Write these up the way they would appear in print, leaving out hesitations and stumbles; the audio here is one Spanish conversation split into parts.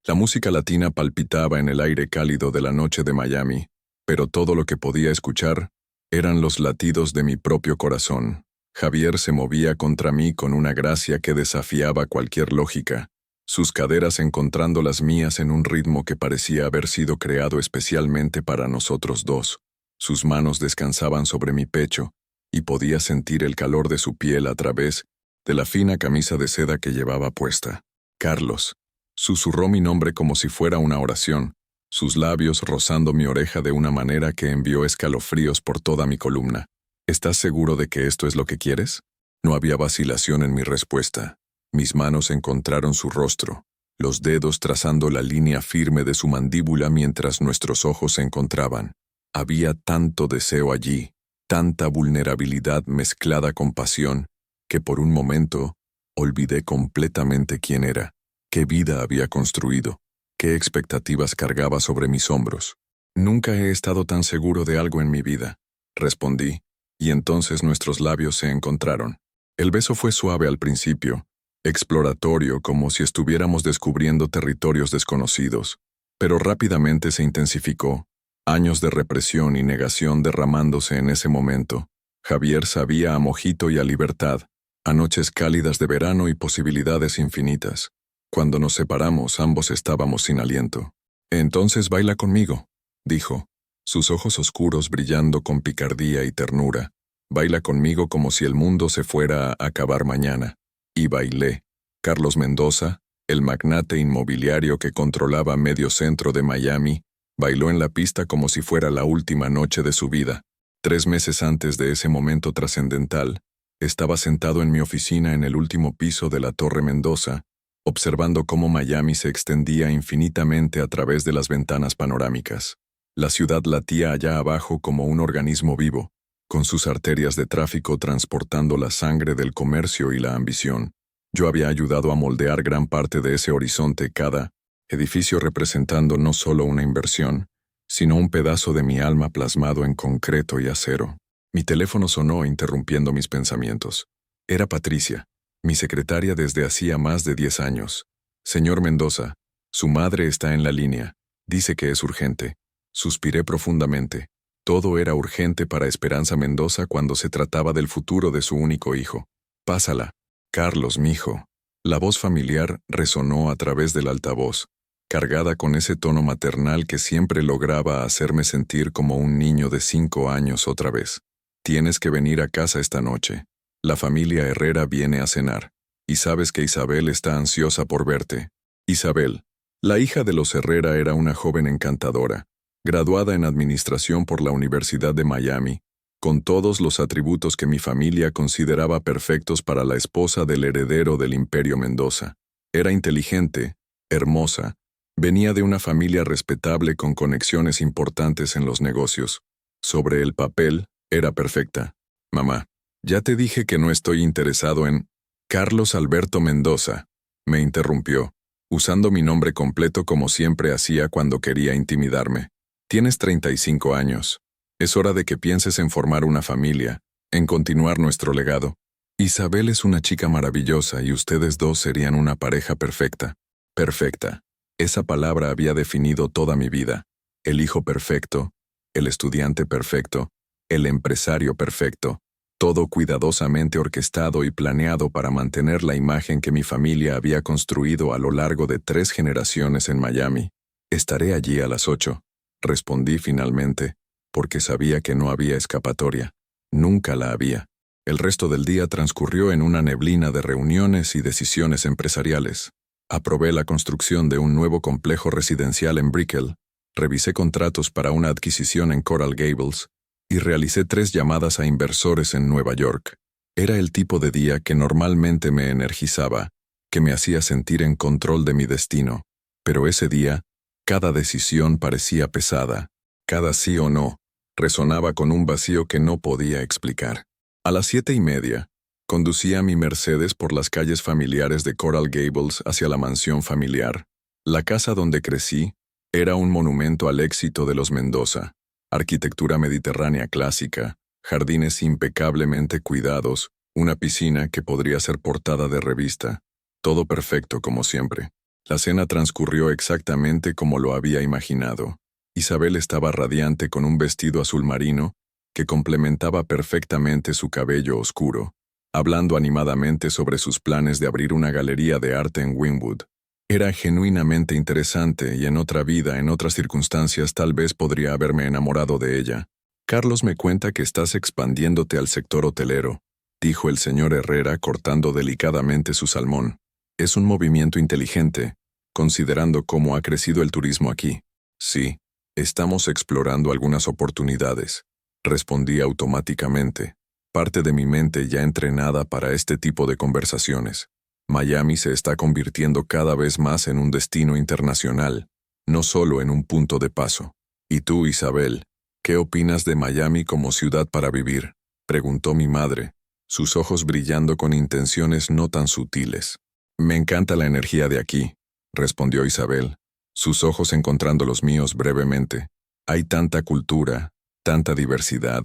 La música latina palpitaba en el aire cálido de la noche de Miami, pero todo lo que podía escuchar eran los latidos de mi propio corazón. Javier se movía contra mí con una gracia que desafiaba cualquier lógica, sus caderas encontrando las mías en un ritmo que parecía haber sido creado especialmente para nosotros dos. Sus manos descansaban sobre mi pecho, y podía sentir el calor de su piel a través de la fina camisa de seda que llevaba puesta. Carlos. Susurró mi nombre como si fuera una oración, sus labios rozando mi oreja de una manera que envió escalofríos por toda mi columna. ¿Estás seguro de que esto es lo que quieres? No había vacilación en mi respuesta. Mis manos encontraron su rostro, los dedos trazando la línea firme de su mandíbula mientras nuestros ojos se encontraban. Había tanto deseo allí, tanta vulnerabilidad mezclada con pasión, que por un momento olvidé completamente quién era, qué vida había construido, qué expectativas cargaba sobre mis hombros. Nunca he estado tan seguro de algo en mi vida, respondí, y entonces nuestros labios se encontraron. El beso fue suave al principio, exploratorio como si estuviéramos descubriendo territorios desconocidos, pero rápidamente se intensificó, años de represión y negación derramándose en ese momento. Javier sabía a mojito y a libertad, a noches cálidas de verano y posibilidades infinitas. Cuando nos separamos, ambos estábamos sin aliento. «Entonces baila conmigo», dijo, sus ojos oscuros brillando con picardía y ternura. «Baila conmigo como si el mundo se fuera a acabar mañana». Y bailé. Carlos Mendoza, el magnate inmobiliario que controlaba medio centro de Miami, bailó en la pista como si fuera la última noche de su vida. 3 meses antes de ese momento trascendental, estaba sentado en mi oficina en el último piso de la Torre Mendoza, observando cómo Miami se extendía infinitamente a través de las ventanas panorámicas. La ciudad latía allá abajo como un organismo vivo, con sus arterias de tráfico transportando la sangre del comercio y la ambición. Yo había ayudado a moldear gran parte de ese horizonte, cada edificio representando no solo una inversión, sino un pedazo de mi alma plasmado en concreto y acero. Mi teléfono sonó interrumpiendo mis pensamientos. Era Patricia, mi secretaria desde hacía más de 10 años. «Señor Mendoza, su madre está en la línea. Dice que es urgente». Suspiré profundamente. Todo era urgente para Esperanza Mendoza cuando se trataba del futuro de su único hijo. «Pásala». «Carlos, mijo». La voz familiar resonó a través del altavoz, cargada con ese tono maternal que siempre lograba hacerme sentir como un niño de 5 años otra vez. «Tienes que venir a casa esta noche. La familia Herrera viene a cenar, y sabes que Isabel está ansiosa por verte». Isabel, la hija de los Herrera, era una joven encantadora, graduada en Administración por la Universidad de Miami, con todos los atributos que mi familia consideraba perfectos para la esposa del heredero del Imperio Mendoza. Era inteligente, hermosa, venía de una familia respetable con conexiones importantes en los negocios. Sobre el papel, era perfecta. «Mamá, ya te dije que no estoy interesado en...». «Carlos Alberto Mendoza», me interrumpió, usando mi nombre completo como siempre hacía cuando quería intimidarme. «Tienes 35 años. Es hora de que pienses en formar una familia, en continuar nuestro legado. Isabel es una chica maravillosa y ustedes dos serían una pareja perfecta». Perfecta. Esa palabra había definido toda mi vida. El hijo perfecto, el estudiante perfecto, el empresario perfecto, todo cuidadosamente orquestado y planeado para mantener la imagen que mi familia había construido a lo largo de 3 generaciones en Miami. «Estaré allí a las 8», respondí finalmente, porque sabía que no había escapatoria. Nunca la había. El resto del día transcurrió en una neblina de reuniones y decisiones empresariales. Aprobé la construcción de un nuevo complejo residencial en Brickell, revisé contratos para una adquisición en Coral Gables, y realicé 3 llamadas a inversores en Nueva York. Era el tipo de día que normalmente me energizaba, que me hacía sentir en control de mi destino. Pero ese día, cada decisión parecía pesada. Cada sí o no resonaba con un vacío que no podía explicar. A las 7:30, conducía mi Mercedes por las calles familiares de Coral Gables hacia la mansión familiar. La casa donde crecí era un monumento al éxito de los Mendoza. Arquitectura mediterránea clásica, jardines impecablemente cuidados, una piscina que podría ser portada de revista. Todo perfecto como siempre. La cena transcurrió exactamente como lo había imaginado. Isabel estaba radiante con un vestido azul marino que complementaba perfectamente su cabello oscuro, hablando animadamente sobre sus planes de abrir una galería de arte en Wynwood. Era genuinamente interesante y en otra vida, en otras circunstancias, tal vez podría haberme enamorado de ella. Carlos me cuenta que estás expandiéndote al sector hotelero, dijo el señor Herrera cortando delicadamente su salmón. Es un movimiento inteligente, considerando cómo ha crecido el turismo aquí. Sí, estamos explorando algunas oportunidades, respondí automáticamente, parte de mi mente ya entrenada para este tipo de conversaciones. Miami se está convirtiendo cada vez más en un destino internacional, no solo en un punto de paso. ¿Y tú, Isabel, qué opinas de Miami como ciudad para vivir?, preguntó mi madre, sus ojos brillando con intenciones no tan sutiles. Me encanta la energía de aquí, respondió Isabel, sus ojos encontrando los míos brevemente. Hay tanta cultura, tanta diversidad,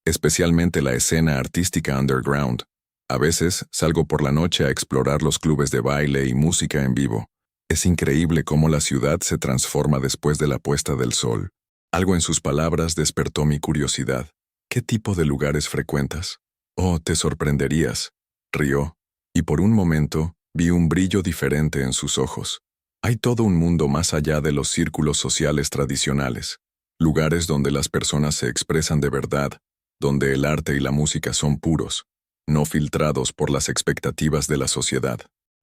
especialmente la escena artística underground. A veces salgo por la noche a explorar los clubes de baile y música en vivo. Es increíble cómo la ciudad se transforma después de la puesta del sol. Algo en sus palabras despertó mi curiosidad. ¿Qué tipo de lugares frecuentas? Oh, te sorprenderías, rió, y por un momento vi un brillo diferente en sus ojos. Hay todo un mundo más allá de los círculos sociales tradicionales, lugares donde las personas se expresan de verdad, donde el arte y la música son puros, no filtrados por las expectativas de la sociedad.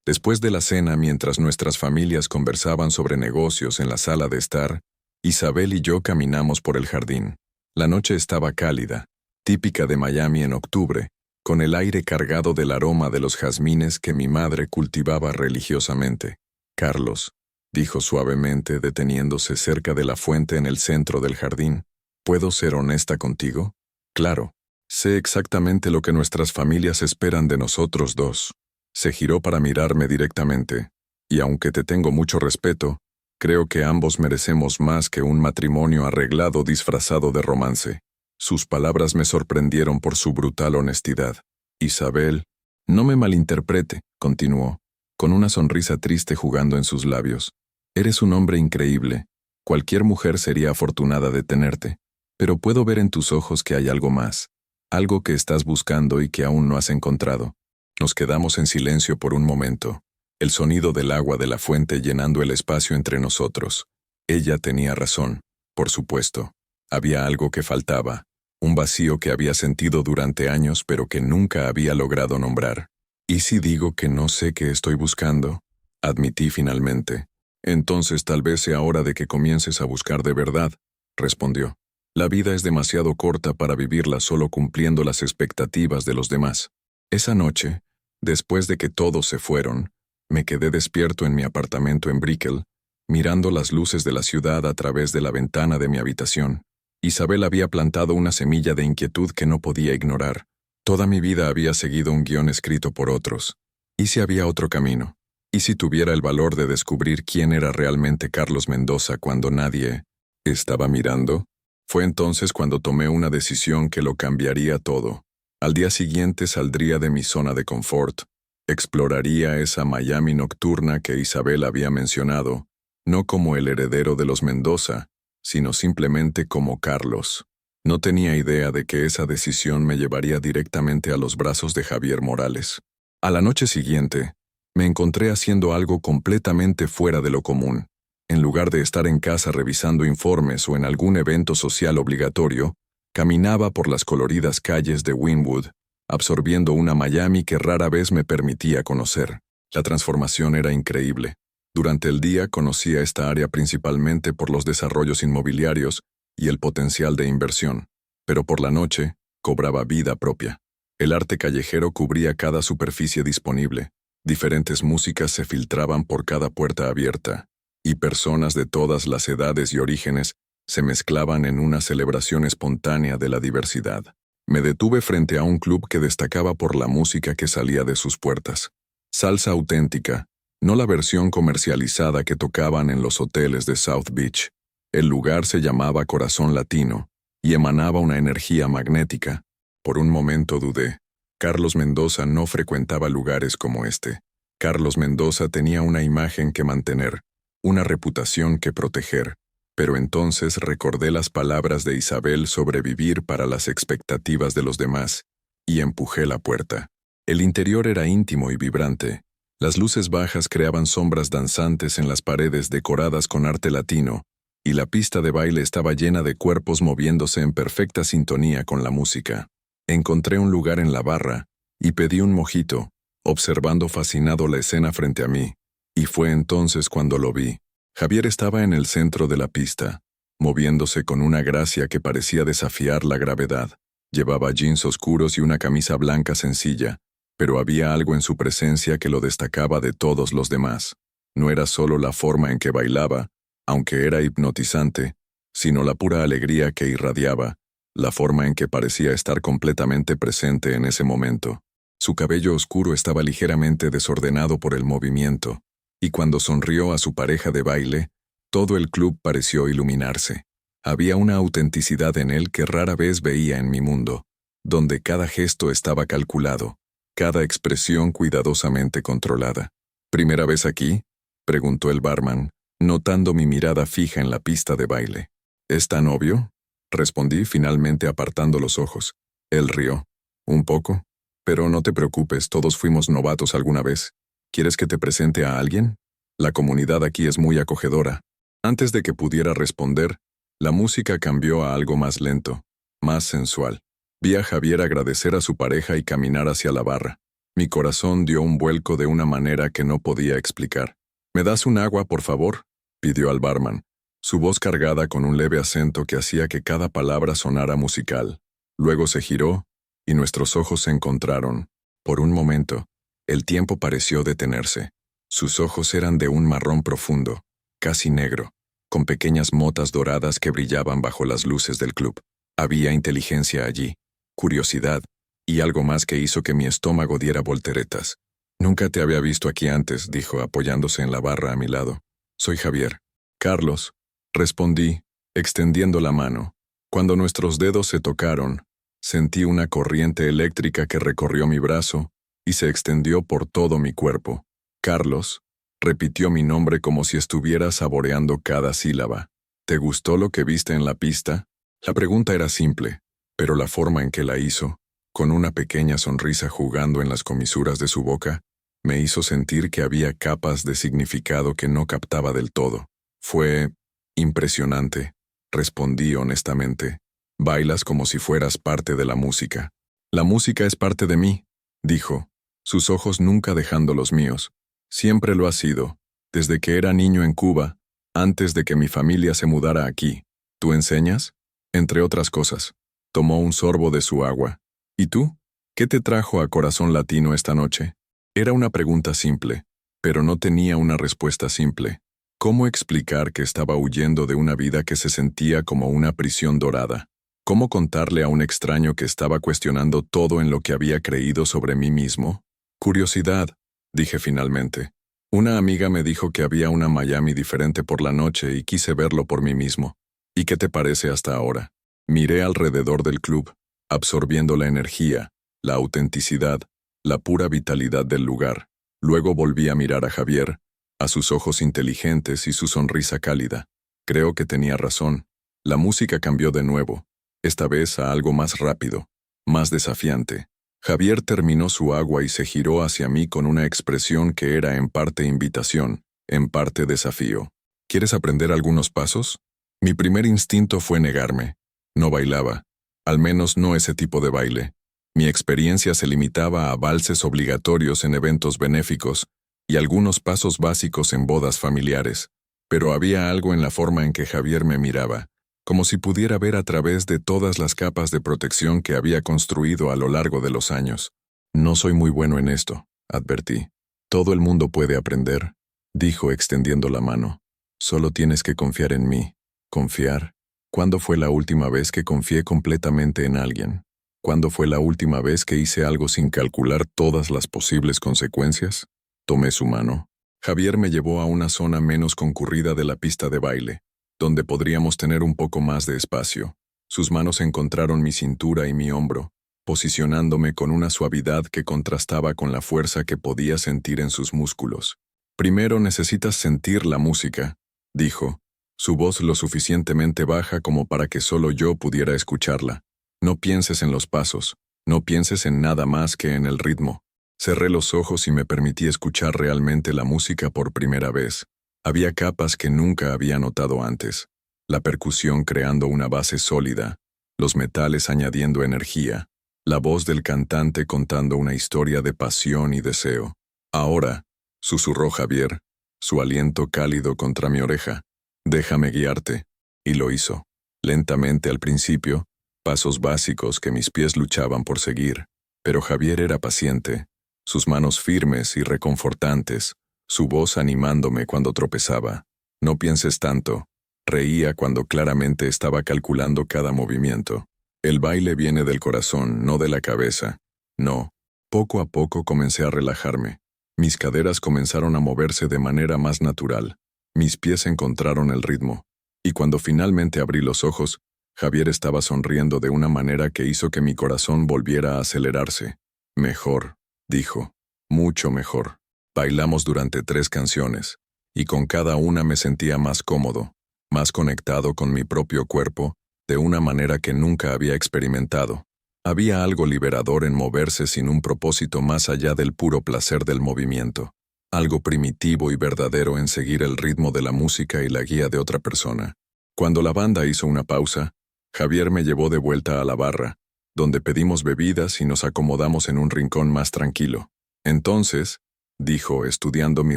Después de la cena, mientras nuestras familias conversaban sobre negocios en la sala de estar, Isabel y yo caminamos por el jardín. La noche estaba cálida, típica de Miami en octubre, con el aire cargado del aroma de los jazmines que mi madre cultivaba religiosamente. Carlos, dijo suavemente deteniéndose cerca de la fuente en el centro del jardín, ¿puedo ser honesta contigo? Claro. Sé exactamente lo que nuestras familias esperan de nosotros dos. Se giró para mirarme directamente, y aunque te tengo mucho respeto, creo que ambos merecemos más que un matrimonio arreglado disfrazado de romance. Sus palabras me sorprendieron por su brutal honestidad. Isabel, no me malinterprete, continuó, con una sonrisa triste jugando en sus labios. Eres un hombre increíble. Cualquier mujer sería afortunada de tenerte, pero puedo ver en tus ojos que hay algo más. Algo que estás buscando y que aún no has encontrado. Nos quedamos en silencio por un momento, el sonido del agua de la fuente llenando el espacio entre nosotros. Ella tenía razón, por supuesto. Había algo que faltaba, un vacío que había sentido durante años pero que nunca había logrado nombrar. ¿Y si digo que no sé qué estoy buscando?, admití finalmente. Entonces tal vez sea hora de que comiences a buscar de verdad, respondió. La vida es demasiado corta para vivirla solo cumpliendo las expectativas de los demás. Esa noche, después de que todos se fueron, me quedé despierto en mi apartamento en Brickell, mirando las luces de la ciudad a través de la ventana de mi habitación. Isabel había plantado una semilla de inquietud que no podía ignorar. Toda mi vida había seguido un guión escrito por otros. ¿Y si había otro camino? ¿Y si tuviera el valor de descubrir quién era realmente Carlos Mendoza cuando nadie estaba mirando? Fue entonces cuando tomé una decisión que lo cambiaría todo. Al día siguiente saldría de mi zona de confort, exploraría esa Miami nocturna que Isabel había mencionado, no como el heredero de los Mendoza, sino simplemente como Carlos. No tenía idea de que esa decisión me llevaría directamente a los brazos de Javier Morales. A la noche siguiente, me encontré haciendo algo completamente fuera de lo común. En lugar de estar en casa revisando informes o en algún evento social obligatorio, caminaba por las coloridas calles de Wynwood, absorbiendo una Miami que rara vez me permitía conocer. La transformación era increíble. Durante el día conocía esta área principalmente por los desarrollos inmobiliarios y el potencial de inversión, pero por la noche cobraba vida propia. El arte callejero cubría cada superficie disponible, diferentes músicas se filtraban por cada puerta abierta, y personas de todas las edades y orígenes se mezclaban en una celebración espontánea de la diversidad. Me detuve frente a un club que destacaba por la música que salía de sus puertas. Salsa auténtica, no la versión comercializada que tocaban en los hoteles de South Beach. El lugar se llamaba Corazón Latino y emanaba una energía magnética. Por un momento dudé. Carlos Mendoza no frecuentaba lugares como este. Carlos Mendoza tenía una imagen que mantener, una reputación que proteger, pero entonces recordé las palabras de Isabel sobre vivir para las expectativas de los demás, y empujé la puerta. El interior era íntimo y vibrante. Las luces bajas creaban sombras danzantes en las paredes decoradas con arte latino, y la pista de baile estaba llena de cuerpos moviéndose en perfecta sintonía con la música. Encontré un lugar en la barra, y pedí un mojito, observando fascinado la escena frente a mí, y fue entonces cuando lo vi. Javier estaba en el centro de la pista, moviéndose con una gracia que parecía desafiar la gravedad. Llevaba jeans oscuros y una camisa blanca sencilla, pero había algo en su presencia que lo destacaba de todos los demás. No era solo la forma en que bailaba, aunque era hipnotizante, sino la pura alegría que irradiaba, la forma en que parecía estar completamente presente en ese momento. Su cabello oscuro estaba ligeramente desordenado por el movimiento, y cuando sonrió a su pareja de baile, todo el club pareció iluminarse. Había una autenticidad en él que rara vez veía en mi mundo, donde cada gesto estaba calculado, cada expresión cuidadosamente controlada. ¿Primera vez aquí?, preguntó el barman, notando mi mirada fija en la pista de baile. ¿Es tan obvio?, respondí finalmente apartando los ojos. Él rió. Un poco. Pero no te preocupes, todos fuimos novatos alguna vez. ¿Quieres que te presente a alguien? La comunidad aquí es muy acogedora. Antes de que pudiera responder, la música cambió a algo más lento, más sensual. Vi a Javier agradecer a su pareja y caminar hacia la barra. Mi corazón dio un vuelco de una manera que no podía explicar. ¿Me das un agua, por favor?, pidió al barman, su voz cargada con un leve acento que hacía que cada palabra sonara musical. Luego se giró, y nuestros ojos se encontraron. Por un momento, el tiempo pareció detenerse. Sus ojos eran de un marrón profundo, casi negro, con pequeñas motas doradas que brillaban bajo las luces del club. Había inteligencia allí, curiosidad, y algo más que hizo que mi estómago diera volteretas. Nunca te había visto aquí antes, dijo apoyándose en la barra a mi lado. Soy Javier. Carlos, respondí, extendiendo la mano. Cuando nuestros dedos se tocaron, sentí una corriente eléctrica que recorrió mi brazo y se extendió por todo mi cuerpo. Carlos, repitió mi nombre como si estuviera saboreando cada sílaba. ¿Te gustó lo que viste en la pista? La pregunta era simple, pero la forma en que la hizo, con una pequeña sonrisa jugando en las comisuras de su boca, me hizo sentir que había capas de significado que no captaba del todo. Fue impresionante, respondí honestamente. Bailas como si fueras parte de la música. La música es parte de mí, dijo, sus ojos nunca dejando los míos. Siempre lo ha sido, desde que era niño en Cuba, antes de que mi familia se mudara aquí. ¿Tú enseñas? Entre otras cosas. Tomó un sorbo de su agua. ¿Y tú? ¿Qué te trajo a Corazón Latino esta noche? Era una pregunta simple, pero no tenía una respuesta simple. ¿Cómo explicar que estaba huyendo de una vida que se sentía como una prisión dorada? ¿Cómo contarle a un extraño que estaba cuestionando todo en lo que había creído sobre mí mismo? Curiosidad, dije finalmente. Una amiga me dijo que había una Miami diferente por la noche y quise verlo por mí mismo. ¿Y qué te parece hasta ahora? Miré alrededor del club, absorbiendo la energía, la autenticidad, la pura vitalidad del lugar. Luego volví a mirar a Javier, a sus ojos inteligentes y su sonrisa cálida. Creo que tenía razón. La música cambió de nuevo, esta vez a algo más rápido, más desafiante. Javier terminó su agua y se giró hacia mí con una expresión que era en parte invitación, en parte desafío. ¿Quieres aprender algunos pasos? Mi primer instinto fue negarme. No bailaba, al menos no ese tipo de baile. Mi experiencia se limitaba a valses obligatorios en eventos benéficos y algunos pasos básicos en bodas familiares, pero había algo en la forma en que Javier me miraba, como si pudiera ver a través de todas las capas de protección que había construido a lo largo de los años. No soy muy bueno en esto, advertí. Todo el mundo puede aprender, dijo extendiendo la mano. Solo tienes que confiar en mí. ¿Confiar? ¿Cuándo fue la última vez que confié completamente en alguien? ¿Cuándo fue la última vez que hice algo sin calcular todas las posibles consecuencias? Tomé su mano. Javier me llevó a una zona menos concurrida de la pista de baile, donde podríamos tener un poco más de espacio. Sus manos encontraron mi cintura y mi hombro, posicionándome con una suavidad que contrastaba con la fuerza que podía sentir en sus músculos. Primero necesitas sentir la música, dijo, su voz lo suficientemente baja como para que solo yo pudiera escucharla. No pienses en los pasos, no pienses en nada más que en el ritmo. Cerré los ojos y me permití escuchar realmente la música por primera vez. Había capas que nunca había notado antes. La percusión creando una base sólida, los metales añadiendo energía, la voz del cantante contando una historia de pasión y deseo. Ahora, susurró Javier, su aliento cálido contra mi oreja. Déjame guiarte. Y lo hizo. Lentamente al principio, pasos básicos que mis pies luchaban por seguir. Pero Javier era paciente, sus manos firmes y reconfortantes, su voz animándome cuando tropezaba. No pienses tanto. Reía cuando claramente estaba calculando cada movimiento. El baile viene del corazón, no de la cabeza. No. Poco a poco comencé a relajarme. Mis caderas comenzaron a moverse de manera más natural. Mis pies encontraron el ritmo. Y cuando finalmente abrí los ojos, Javier estaba sonriendo de una manera que hizo que mi corazón volviera a acelerarse. Mejor, dijo. Mucho mejor. Bailamos durante 3 canciones, y con cada una me sentía más cómodo, más conectado con mi propio cuerpo, de una manera que nunca había experimentado. Había algo liberador en moverse sin un propósito más allá del puro placer del movimiento. Algo primitivo y verdadero en seguir el ritmo de la música y la guía de otra persona. Cuando la banda hizo una pausa, Javier me llevó de vuelta a la barra, donde pedimos bebidas y nos acomodamos en un rincón más tranquilo. Entonces, dijo, estudiando mi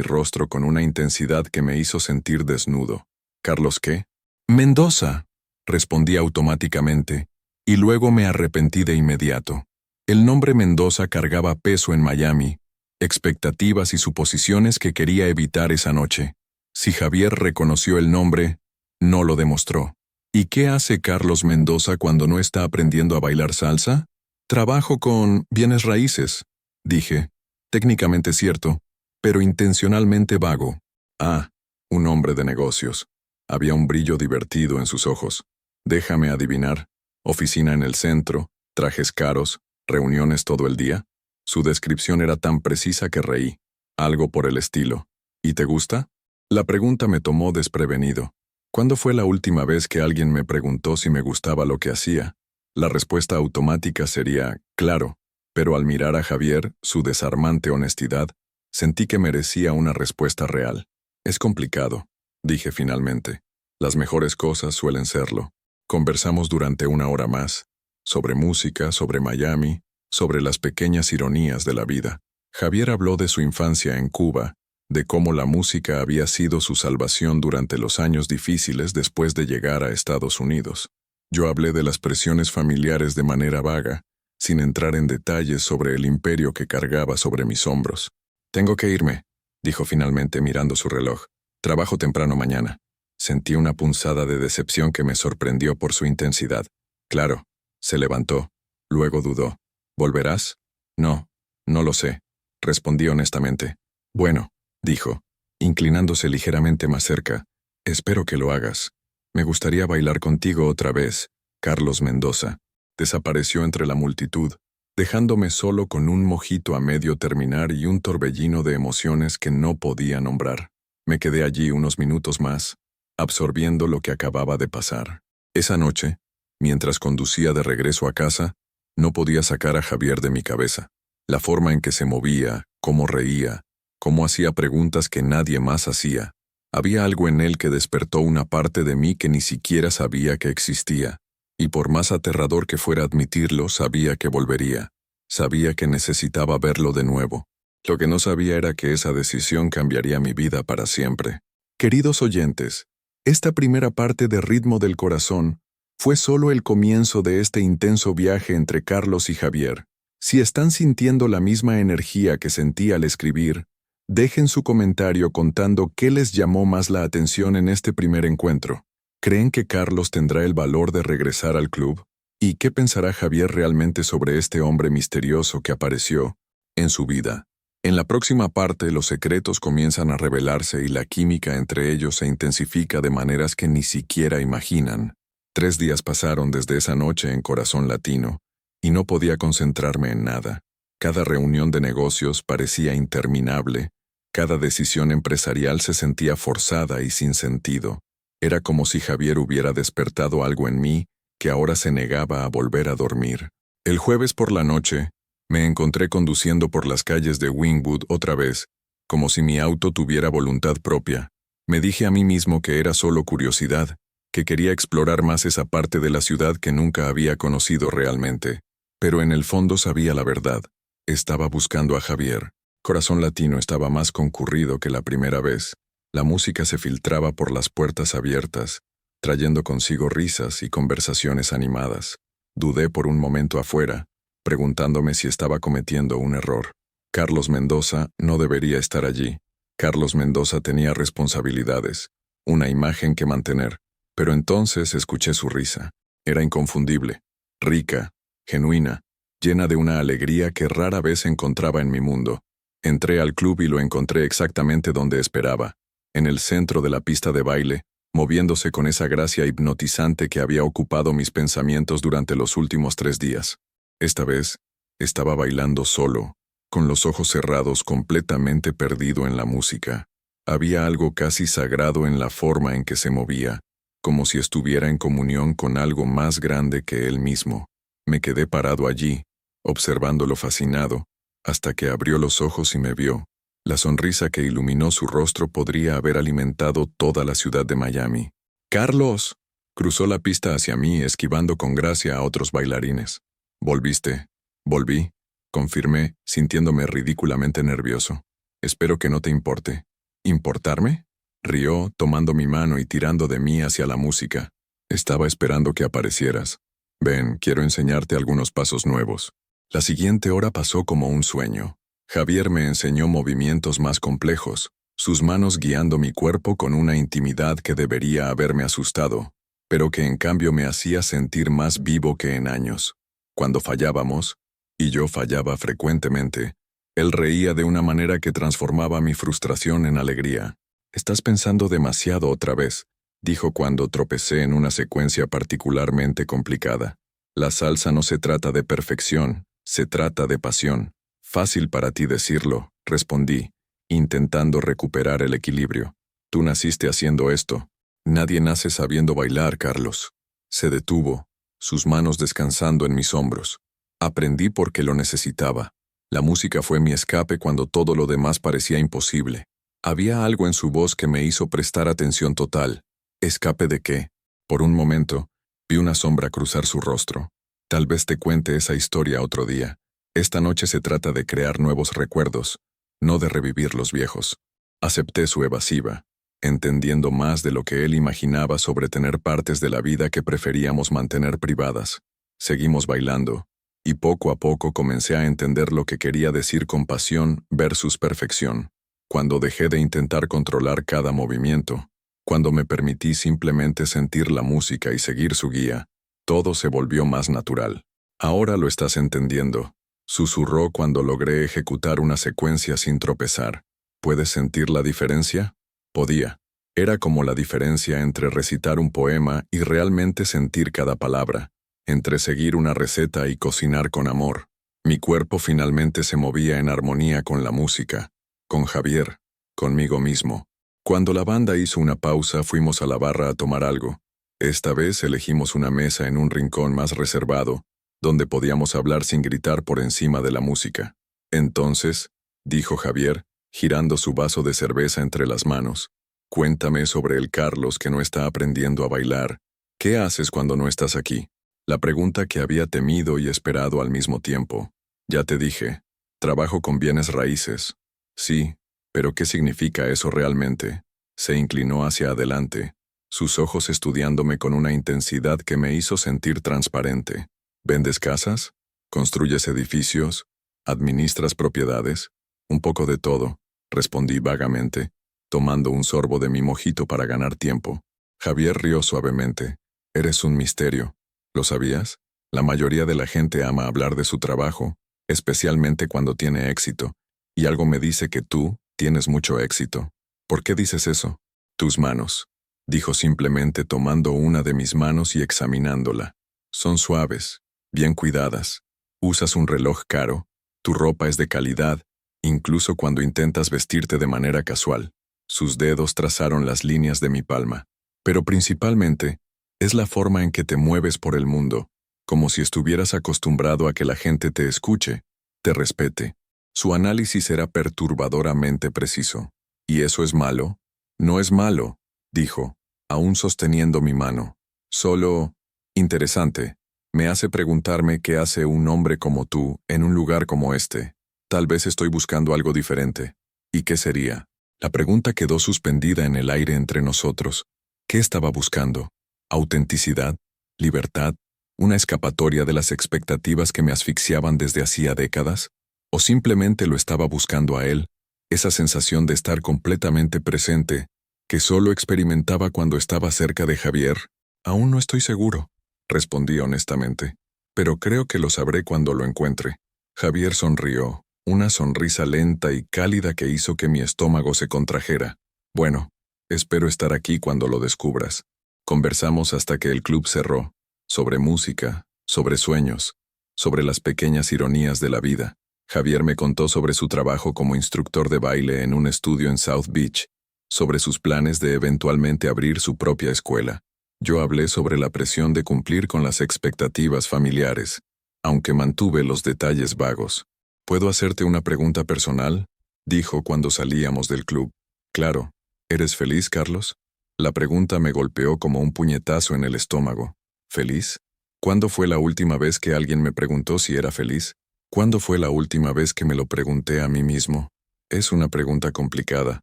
rostro con una intensidad que me hizo sentir desnudo. ¿Carlos qué? Mendoza, respondí automáticamente, y luego me arrepentí de inmediato. El nombre Mendoza cargaba peso en Miami, expectativas y suposiciones que quería evitar esa noche. Si Javier reconoció el nombre, no lo demostró. ¿Y qué hace Carlos Mendoza cuando no está aprendiendo a bailar salsa? Trabajo con bienes raíces, dije. Técnicamente cierto, pero intencionalmente vago. Ah, un hombre de negocios. Había un brillo divertido en sus ojos. Déjame adivinar. Oficina en el centro, trajes caros, reuniones todo el día. Su descripción era tan precisa que reí. Algo por el estilo. ¿Y te gusta? La pregunta me tomó desprevenido. ¿Cuándo fue la última vez que alguien me preguntó si me gustaba lo que hacía? La respuesta automática sería, claro. Pero al mirar a Javier, su desarmante honestidad, sentí que merecía una respuesta real. Es complicado, dije finalmente. Las mejores cosas suelen serlo. Conversamos durante 1 hora más, sobre música, sobre Miami, sobre las pequeñas ironías de la vida. Javier habló de su infancia en Cuba, de cómo la música había sido su salvación durante los años difíciles después de llegar a Estados Unidos. Yo hablé de las presiones familiares de manera vaga, sin entrar en detalles sobre el imperio que cargaba sobre mis hombros. Tengo que irme, dijo finalmente mirando su reloj. Trabajo temprano mañana. Sentí una punzada de decepción que me sorprendió por su intensidad. Claro, se levantó. Luego dudó. ¿Volverás? No, no lo sé, respondí honestamente. Bueno, dijo, inclinándose ligeramente más cerca. Espero que lo hagas. Me gustaría bailar contigo otra vez, Carlos Mendoza. Desapareció entre la multitud, dejándome solo con un mojito a medio terminar y un torbellino de emociones que no podía nombrar. Me quedé allí unos minutos más, absorbiendo lo que acababa de pasar. Esa noche, mientras conducía de regreso a casa, no podía sacar a Javier de mi cabeza. La forma en que se movía, cómo reía, cómo hacía preguntas que nadie más hacía. Había algo en él que despertó una parte de mí que ni siquiera sabía que existía. Y por más aterrador que fuera admitirlo, sabía que volvería. Sabía que necesitaba verlo de nuevo. Lo que no sabía era que esa decisión cambiaría mi vida para siempre. Queridos oyentes, esta primera parte de Ritmo del Corazón fue solo el comienzo de este intenso viaje entre Carlos y Javier. Si están sintiendo la misma energía que sentí al escribir, dejen su comentario contando qué les llamó más la atención en este primer encuentro. ¿Creen que Carlos tendrá el valor de regresar al club? ¿Y qué pensará Javier realmente sobre este hombre misterioso que apareció en su vida? En la próxima parte, los secretos comienzan a revelarse y la química entre ellos se intensifica de maneras que ni siquiera imaginan. 3 días pasaron desde esa noche en Corazón Latino, y no podía concentrarme en nada. Cada reunión de negocios parecía interminable, cada decisión empresarial se sentía forzada y sin sentido. Era como si Javier hubiera despertado algo en mí que ahora se negaba a volver a dormir. El jueves por la noche, me encontré conduciendo por las calles de Wynwood otra vez, como si mi auto tuviera voluntad propia. Me dije a mí mismo que era solo curiosidad, que quería explorar más esa parte de la ciudad que nunca había conocido realmente. Pero en el fondo sabía la verdad. Estaba buscando a Javier. Corazón Latino estaba más concurrido que la primera vez. La música se filtraba por las puertas abiertas, trayendo consigo risas y conversaciones animadas. Dudé por un momento afuera, preguntándome si estaba cometiendo un error. Carlos Mendoza no debería estar allí. Carlos Mendoza tenía responsabilidades, una imagen que mantener. Pero entonces escuché su risa. Era inconfundible, rica, genuina, llena de una alegría que rara vez encontraba en mi mundo. Entré al club y lo encontré exactamente donde esperaba, en el centro de la pista de baile, moviéndose con esa gracia hipnotizante que había ocupado mis pensamientos durante los últimos 3 días. Esta vez, estaba bailando solo, con los ojos cerrados, completamente perdido en la música. Había algo casi sagrado en la forma en que se movía, como si estuviera en comunión con algo más grande que él mismo. Me quedé parado allí, observándolo fascinado, hasta que abrió los ojos y me vio. La sonrisa que iluminó su rostro podría haber alimentado toda la ciudad de Miami. ¡Carlos! Cruzó la pista hacia mí, esquivando con gracia a otros bailarines. ¿Volviste? Volví, confirmé, sintiéndome ridículamente nervioso. Espero que no te importe. ¿Importarme? Rió, tomando mi mano y tirando de mí hacia la música. Estaba esperando que aparecieras. Ven, quiero enseñarte algunos pasos nuevos. La siguiente hora pasó como un sueño. Javier me enseñó movimientos más complejos, sus manos guiando mi cuerpo con una intimidad que debería haberme asustado, pero que en cambio me hacía sentir más vivo que en años. Cuando fallábamos, y yo fallaba frecuentemente, él reía de una manera que transformaba mi frustración en alegría. «Estás pensando demasiado otra vez», dijo cuando tropecé en una secuencia particularmente complicada. «La salsa no se trata de perfección, se trata de pasión». «Fácil para ti decirlo», respondí, intentando recuperar el equilibrio. «Tú naciste haciendo esto. Nadie nace sabiendo bailar, Carlos». Se detuvo, sus manos descansando en mis hombros. Aprendí porque lo necesitaba. La música fue mi escape cuando todo lo demás parecía imposible. Había algo en su voz que me hizo prestar atención total. ¿Escape de qué? Por un momento, vi una sombra cruzar su rostro. Tal vez te cuente esa historia otro día. Esta noche se trata de crear nuevos recuerdos, no de revivir los viejos. Acepté su evasiva, entendiendo más de lo que él imaginaba sobre tener partes de la vida que preferíamos mantener privadas. Seguimos bailando, y poco a poco comencé a entender lo que quería decir compasión versus perfección. Cuando dejé de intentar controlar cada movimiento, cuando me permití simplemente sentir la música y seguir su guía, todo se volvió más natural. «Ahora lo estás entendiendo», susurró cuando logré ejecutar una secuencia sin tropezar. «¿Puedes sentir la diferencia?» Podía. Era como la diferencia entre recitar un poema y realmente sentir cada palabra, entre seguir una receta y cocinar con amor. Mi cuerpo finalmente se movía en armonía con la música, con Javier, conmigo mismo. Cuando la banda hizo una pausa, fuimos a la barra a tomar algo. Esta vez elegimos una mesa en un rincón más reservado, donde podíamos hablar sin gritar por encima de la música. «Entonces», dijo Javier, girando su vaso de cerveza entre las manos, «cuéntame sobre el Carlos que no está aprendiendo a bailar. ¿Qué haces cuando no estás aquí?» La pregunta que había temido y esperado al mismo tiempo. «Ya te dije, trabajo con bienes raíces». «Sí, pero ¿qué significa eso realmente?» Se inclinó hacia adelante, sus ojos estudiándome con una intensidad que me hizo sentir transparente. «¿Vendes casas? ¿Construyes edificios? ¿Administras propiedades?» «Un poco de todo», respondí vagamente, tomando un sorbo de mi mojito para ganar tiempo. Javier rió suavemente. «Eres un misterio. ¿Lo sabías? La mayoría de la gente ama hablar de su trabajo, especialmente cuando tiene éxito, y algo me dice que tú tienes mucho éxito. ¿Por qué dices eso?» «Tus manos», dijo simplemente tomando una de mis manos y examinándola. «Son suaves, bien cuidadas. Usas un reloj caro, tu ropa es de calidad, incluso cuando intentas vestirte de manera casual. Sus dedos trazaron las líneas de mi palma. Pero principalmente, es la forma en que te mueves por el mundo, como si estuvieras acostumbrado a que la gente te escuche, te respete. Su análisis era perturbadoramente preciso. ¿Y eso es malo? No es malo, dijo, aún sosteniendo mi mano. Solo, interesante, me hace preguntarme qué hace un hombre como tú en un lugar como este. Tal vez estoy buscando algo diferente. ¿Y qué sería? La pregunta quedó suspendida en el aire entre nosotros. ¿Qué estaba buscando? ¿Autenticidad? ¿Libertad? ¿Una escapatoria de las expectativas que me asfixiaban desde hacía décadas? ¿O simplemente lo estaba buscando a él, esa sensación de estar completamente presente, que solo experimentaba cuando estaba cerca de Javier? Aún no estoy seguro, respondí honestamente, pero creo que lo sabré cuando lo encuentre. Javier sonrió, una sonrisa lenta y cálida que hizo que mi estómago se contrajera. Bueno, espero estar aquí cuando lo descubras. Conversamos hasta que el club cerró, sobre música, sobre sueños, sobre las pequeñas ironías de la vida. Javier me contó sobre su trabajo como instructor de baile en un estudio en South Beach, sobre sus planes de eventualmente abrir su propia escuela. Yo hablé sobre la presión de cumplir con las expectativas familiares, aunque mantuve los detalles vagos. ¿Puedo hacerte una pregunta personal?, dijo cuando salíamos del club. Claro. ¿Eres feliz, Carlos? La pregunta me golpeó como un puñetazo en el estómago. ¿Feliz? ¿Cuándo fue la última vez que alguien me preguntó si era feliz? ¿Cuándo fue la última vez que me lo pregunté a mí mismo? Es una pregunta complicada,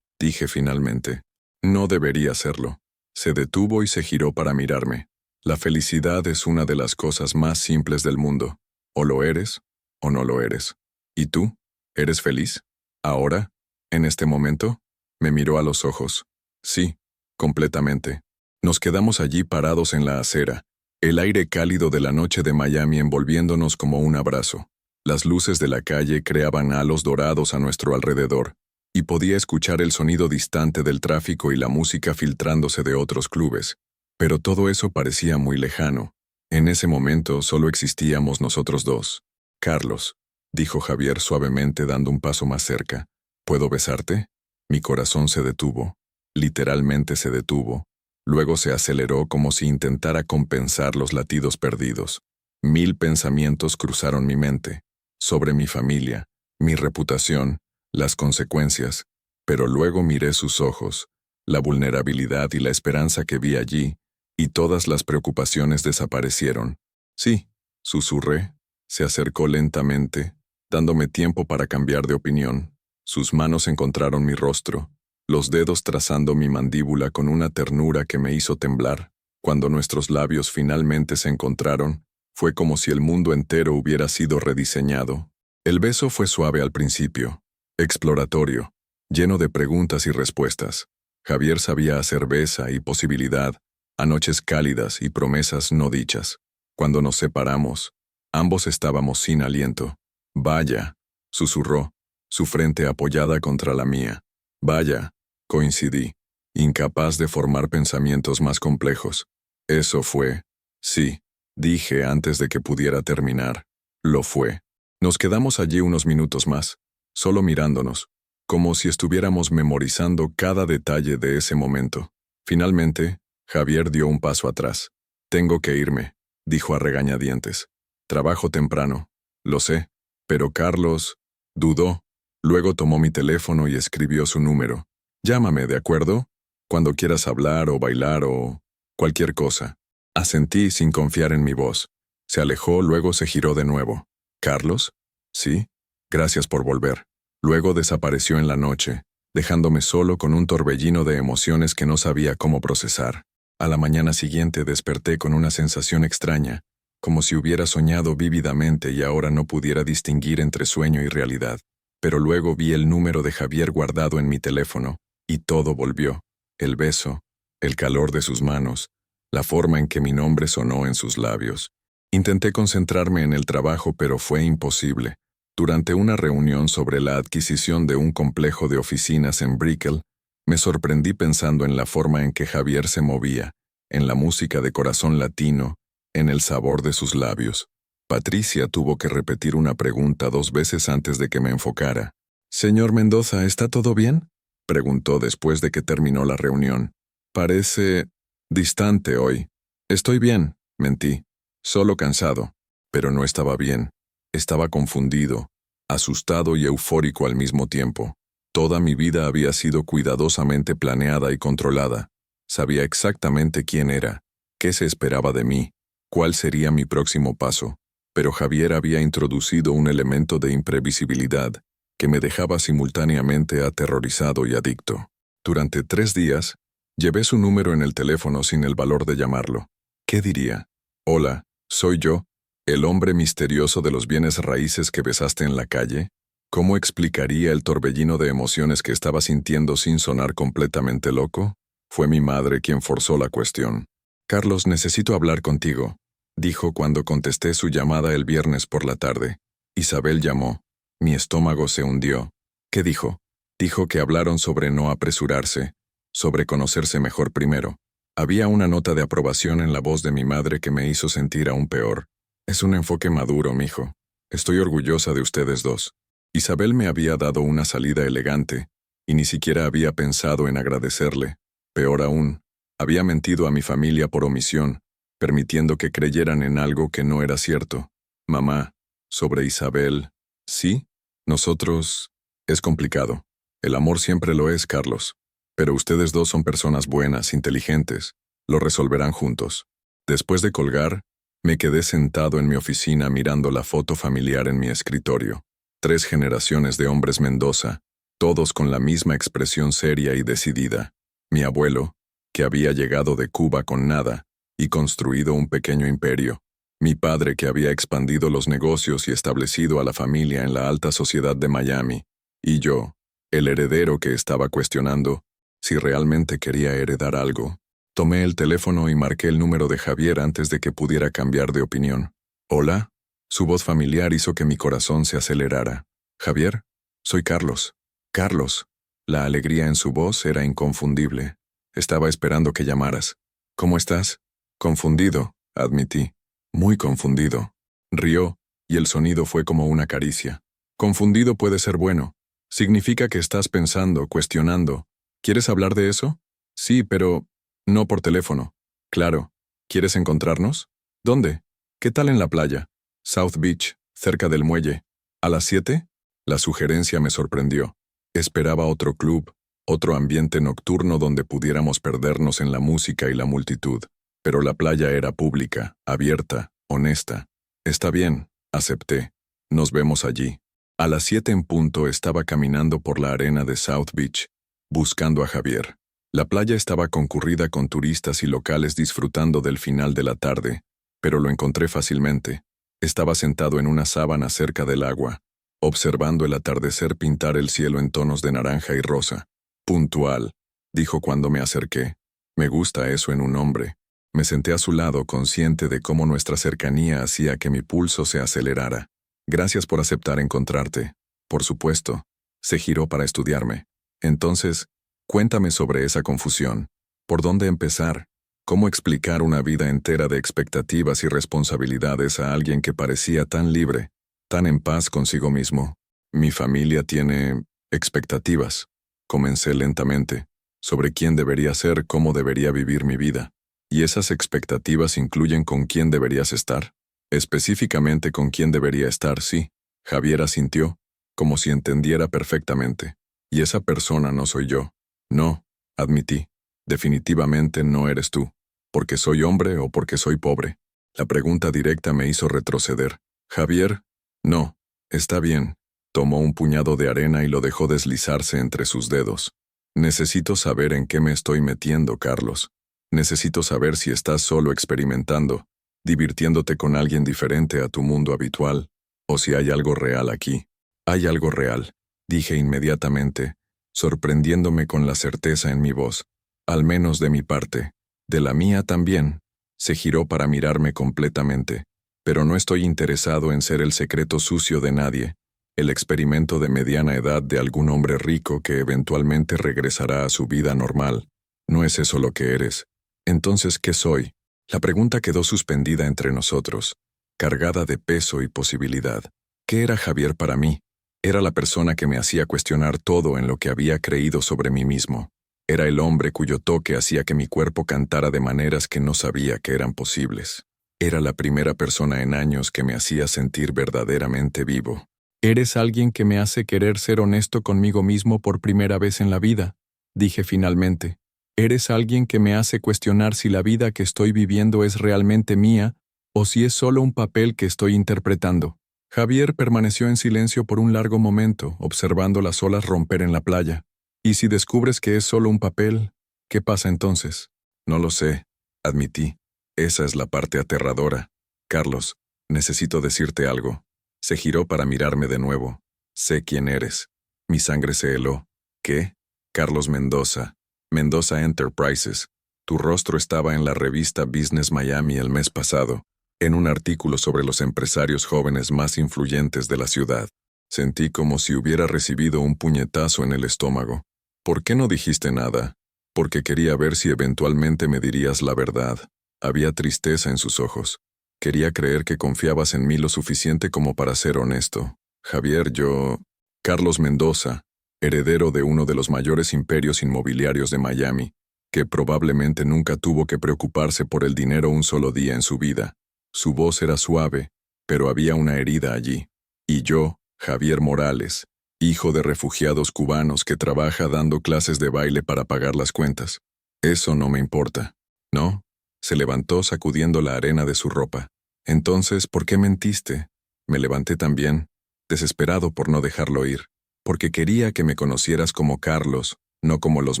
dije finalmente. No debería serlo. Se detuvo y se giró para mirarme. La felicidad es una de las cosas más simples del mundo. O lo eres, o no lo eres. ¿Y tú? ¿Eres feliz? ¿Ahora? ¿En este momento? Me miró a los ojos. Sí, completamente. Nos quedamos allí parados en la acera, el aire cálido de la noche de Miami envolviéndonos como un abrazo. Las luces de la calle creaban halos dorados a nuestro alrededor, y podía escuchar el sonido distante del tráfico y la música filtrándose de otros clubes. Pero todo eso parecía muy lejano. En ese momento solo existíamos nosotros dos. Carlos, dijo Javier suavemente dando un paso más cerca. ¿Puedo besarte? Mi corazón se detuvo. Literalmente se detuvo. Luego se aceleró como si intentara compensar los latidos perdidos. 1000 pensamientos cruzaron mi mente. Sobre mi familia, mi reputación, las consecuencias. Pero luego miré sus ojos, la vulnerabilidad y la esperanza que vi allí, y todas las preocupaciones desaparecieron. Sí, susurré. Se acercó lentamente, dándome tiempo para cambiar de opinión. Sus manos encontraron mi rostro, los dedos trazando mi mandíbula con una ternura que me hizo temblar. Cuando nuestros labios finalmente se encontraron, fue como si el mundo entero hubiera sido rediseñado. El beso fue suave al principio, exploratorio, lleno de preguntas y respuestas. Javier sabía a cerveza y posibilidad, a noches cálidas y promesas no dichas. Cuando nos separamos, ambos estábamos sin aliento. Vaya, susurró, su frente apoyada contra la mía. Vaya, coincidí, incapaz de formar pensamientos más complejos. Eso fue. Sí, dije antes de que pudiera terminar. Lo fue. Nos quedamos allí unos minutos más, solo mirándonos, como si estuviéramos memorizando cada detalle de ese momento. Finalmente, Javier dio un paso atrás. Tengo que irme, dijo a regañadientes. Trabajo temprano. Lo sé. Pero Carlos dudó. Luego tomó mi teléfono y escribió su número. Llámame, ¿de acuerdo? Cuando quieras hablar o bailar o cualquier cosa. Asentí sin confiar en mi voz. Se alejó, luego se giró de nuevo. ¿Carlos? Sí. Gracias por volver. Luego desapareció en la noche, dejándome solo con un torbellino de emociones que no sabía cómo procesar. A la mañana siguiente desperté con una sensación extraña, como si hubiera soñado vívidamente y ahora no pudiera distinguir entre sueño y realidad. Pero luego vi el número de Javier guardado en mi teléfono, y todo volvió. El beso, el calor de sus manos, la forma en que mi nombre sonó en sus labios. Intenté concentrarme en el trabajo, pero fue imposible. Durante una reunión sobre la adquisición de un complejo de oficinas en Brickell, me sorprendí pensando en la forma en que Javier se movía, en la música de corazón latino, en el sabor de sus labios. Patricia tuvo que repetir una pregunta 2 veces antes de que me enfocara. «Señor Mendoza, ¿está todo bien?», preguntó después de que terminó la reunión. «Parece distante hoy». «Estoy bien», mentí. «Solo cansado». Pero no estaba bien. Estaba confundido, asustado y eufórico al mismo tiempo. Toda mi vida había sido cuidadosamente planeada y controlada. Sabía exactamente quién era, qué se esperaba de mí, cuál sería mi próximo paso. Pero Javier había introducido un elemento de imprevisibilidad que me dejaba simultáneamente aterrorizado y adicto. Durante 3 días, llevé su número en el teléfono sin el valor de llamarlo. ¿Qué diría? «Hola, soy yo, el hombre misterioso de los bienes raíces que besaste en la calle». ¿Cómo explicaría el torbellino de emociones que estaba sintiendo sin sonar completamente loco? Fue mi madre quien forzó la cuestión. «Carlos, necesito hablar contigo», dijo cuando contesté su llamada el viernes por la tarde. Isabel llamó. Mi estómago se hundió. ¿Qué dijo? Dijo que hablaron sobre no apresurarse, sobre conocerse mejor primero. Había una nota de aprobación en la voz de mi madre que me hizo sentir aún peor. «Es un enfoque maduro, mijo. Estoy orgullosa de ustedes dos». Isabel me había dado una salida elegante, y ni siquiera había pensado en agradecerle. Peor aún, había mentido a mi familia por omisión, permitiendo que creyeran en algo que no era cierto. «Mamá, sobre Isabel, ¿sí? Nosotros...». Es complicado. El amor siempre lo es, Carlos. Pero ustedes dos son personas buenas, inteligentes. Lo resolverán juntos. Después de colgar, me quedé sentado en mi oficina mirando la foto familiar en mi escritorio. 3 generaciones de hombres Mendoza, todos con la misma expresión seria y decidida. Mi abuelo, que había llegado de Cuba con nada y construido un pequeño imperio. Mi padre, que había expandido los negocios y establecido a la familia en la alta sociedad de Miami. Y yo, el heredero que estaba cuestionando si realmente quería heredar algo. Tomé el teléfono y marqué el número de Javier antes de que pudiera cambiar de opinión. «¿Hola?». Su voz familiar hizo que mi corazón se acelerara. «Javier, soy Carlos». «Carlos». La alegría en su voz era inconfundible. «Estaba esperando que llamaras». «¿Cómo estás?». «Confundido», admití. «Muy confundido». Rió, y el sonido fue como una caricia. «Confundido puede ser bueno. Significa que estás pensando, cuestionando. ¿Quieres hablar de eso?». «Sí, pero no por teléfono». «Claro. ¿Quieres encontrarnos?». «¿Dónde?». «¿Qué tal en la playa?». «South Beach, cerca del muelle». «¿A las 7?». La sugerencia me sorprendió. Esperaba otro club, otro ambiente nocturno donde pudiéramos perdernos en la música y la multitud. Pero la playa era pública, abierta, honesta. «Está bien», acepté. «Nos vemos allí». A las 7 en punto estaba caminando por la arena de South Beach, buscando a Javier. La playa estaba concurrida con turistas y locales disfrutando del final de la tarde, pero lo encontré fácilmente. Estaba sentado en una sábana cerca del agua, observando el atardecer pintar el cielo en tonos de naranja y rosa. «Puntual», dijo cuando me acerqué. «Me gusta eso en un hombre». Me senté a su lado, consciente de cómo nuestra cercanía hacía que mi pulso se acelerara. «Gracias por aceptar encontrarte». «Por supuesto». Se giró para estudiarme. «Entonces, cuéntame sobre esa confusión. ¿Por dónde empezar? ¿Cómo explicar una vida entera de expectativas y responsabilidades a alguien que parecía tan libre, tan en paz consigo mismo?» «Mi familia tiene expectativas», comencé lentamente, «sobre quién debería ser, cómo debería vivir mi vida. ¿Y esas expectativas incluyen con quién deberías estar?». «Específicamente con quién debería estar, sí». Javier asintió, como si entendiera perfectamente. «Y esa persona no soy yo». «No», admití. «Definitivamente no eres tú. ¿Porque soy hombre o porque soy pobre?». La pregunta directa me hizo retroceder. «Javier, no, está bien». Tomó un puñado de arena y lo dejó deslizarse entre sus dedos. «Necesito saber en qué me estoy metiendo, Carlos. Necesito saber si estás solo experimentando, divirtiéndote con alguien diferente a tu mundo habitual, o si hay algo real aquí». «Hay algo real», dije inmediatamente, sorprendiéndome con la certeza en mi voz. «Al menos de mi parte. De la mía también». Se giró para mirarme completamente. «Pero no estoy interesado en ser el secreto sucio de nadie, el experimento de mediana edad de algún hombre rico que eventualmente regresará a su vida normal. No es eso lo que eres. Entonces, ¿qué soy?». La pregunta quedó suspendida entre nosotros. cargada de peso y posibilidad. ¿Qué era Javier para mí? Era la persona que me hacía cuestionar todo en lo que había creído sobre mí mismo. Era el hombre cuyo toque hacía que mi cuerpo cantara de maneras que no sabía que eran posibles. Era la primera persona en años que me hacía sentir verdaderamente vivo. «Eres alguien que me hace querer ser honesto conmigo mismo por primera vez en la vida», dije finalmente. «Eres alguien que me hace cuestionar si la vida que estoy viviendo es realmente mía o si es solo un papel que estoy interpretando». Javier permaneció en silencio por un largo momento, observando las olas romper en la playa. «¿Y si descubres que es solo un papel, qué pasa entonces?» «No lo sé», admití. «Esa es la parte aterradora. Carlos, necesito decirte algo». Se giró para mirarme de nuevo. «Sé quién eres». Mi sangre se heló. «¿Qué?» «Carlos Mendoza. Mendoza Enterprises. Tu rostro estaba en la revista Business Miami el mes pasado, en un artículo sobre los empresarios jóvenes más influyentes de la ciudad». Sentí como si hubiera recibido un puñetazo en el estómago. «¿Por qué no dijiste nada?» «Porque quería ver si eventualmente me dirías la verdad». Había tristeza en sus ojos. «Quería creer que confiabas en mí lo suficiente como para ser honesto. Javier, yo... Carlos Mendoza, heredero de uno de los mayores imperios inmobiliarios de Miami, que probablemente nunca tuvo que preocuparse por el dinero un solo día en su vida. Su voz era suave, pero había una herida allí. Y yo, Javier Morales, hijo de refugiados cubanos que trabaja dando clases de baile para pagar las cuentas. Eso no me importa». «¿No?». Se levantó sacudiendo la arena de su ropa. «Entonces, ¿por qué mentiste?» Me levanté también, desesperado por no dejarlo ir, porque quería que me conocieras como Carlos, no como los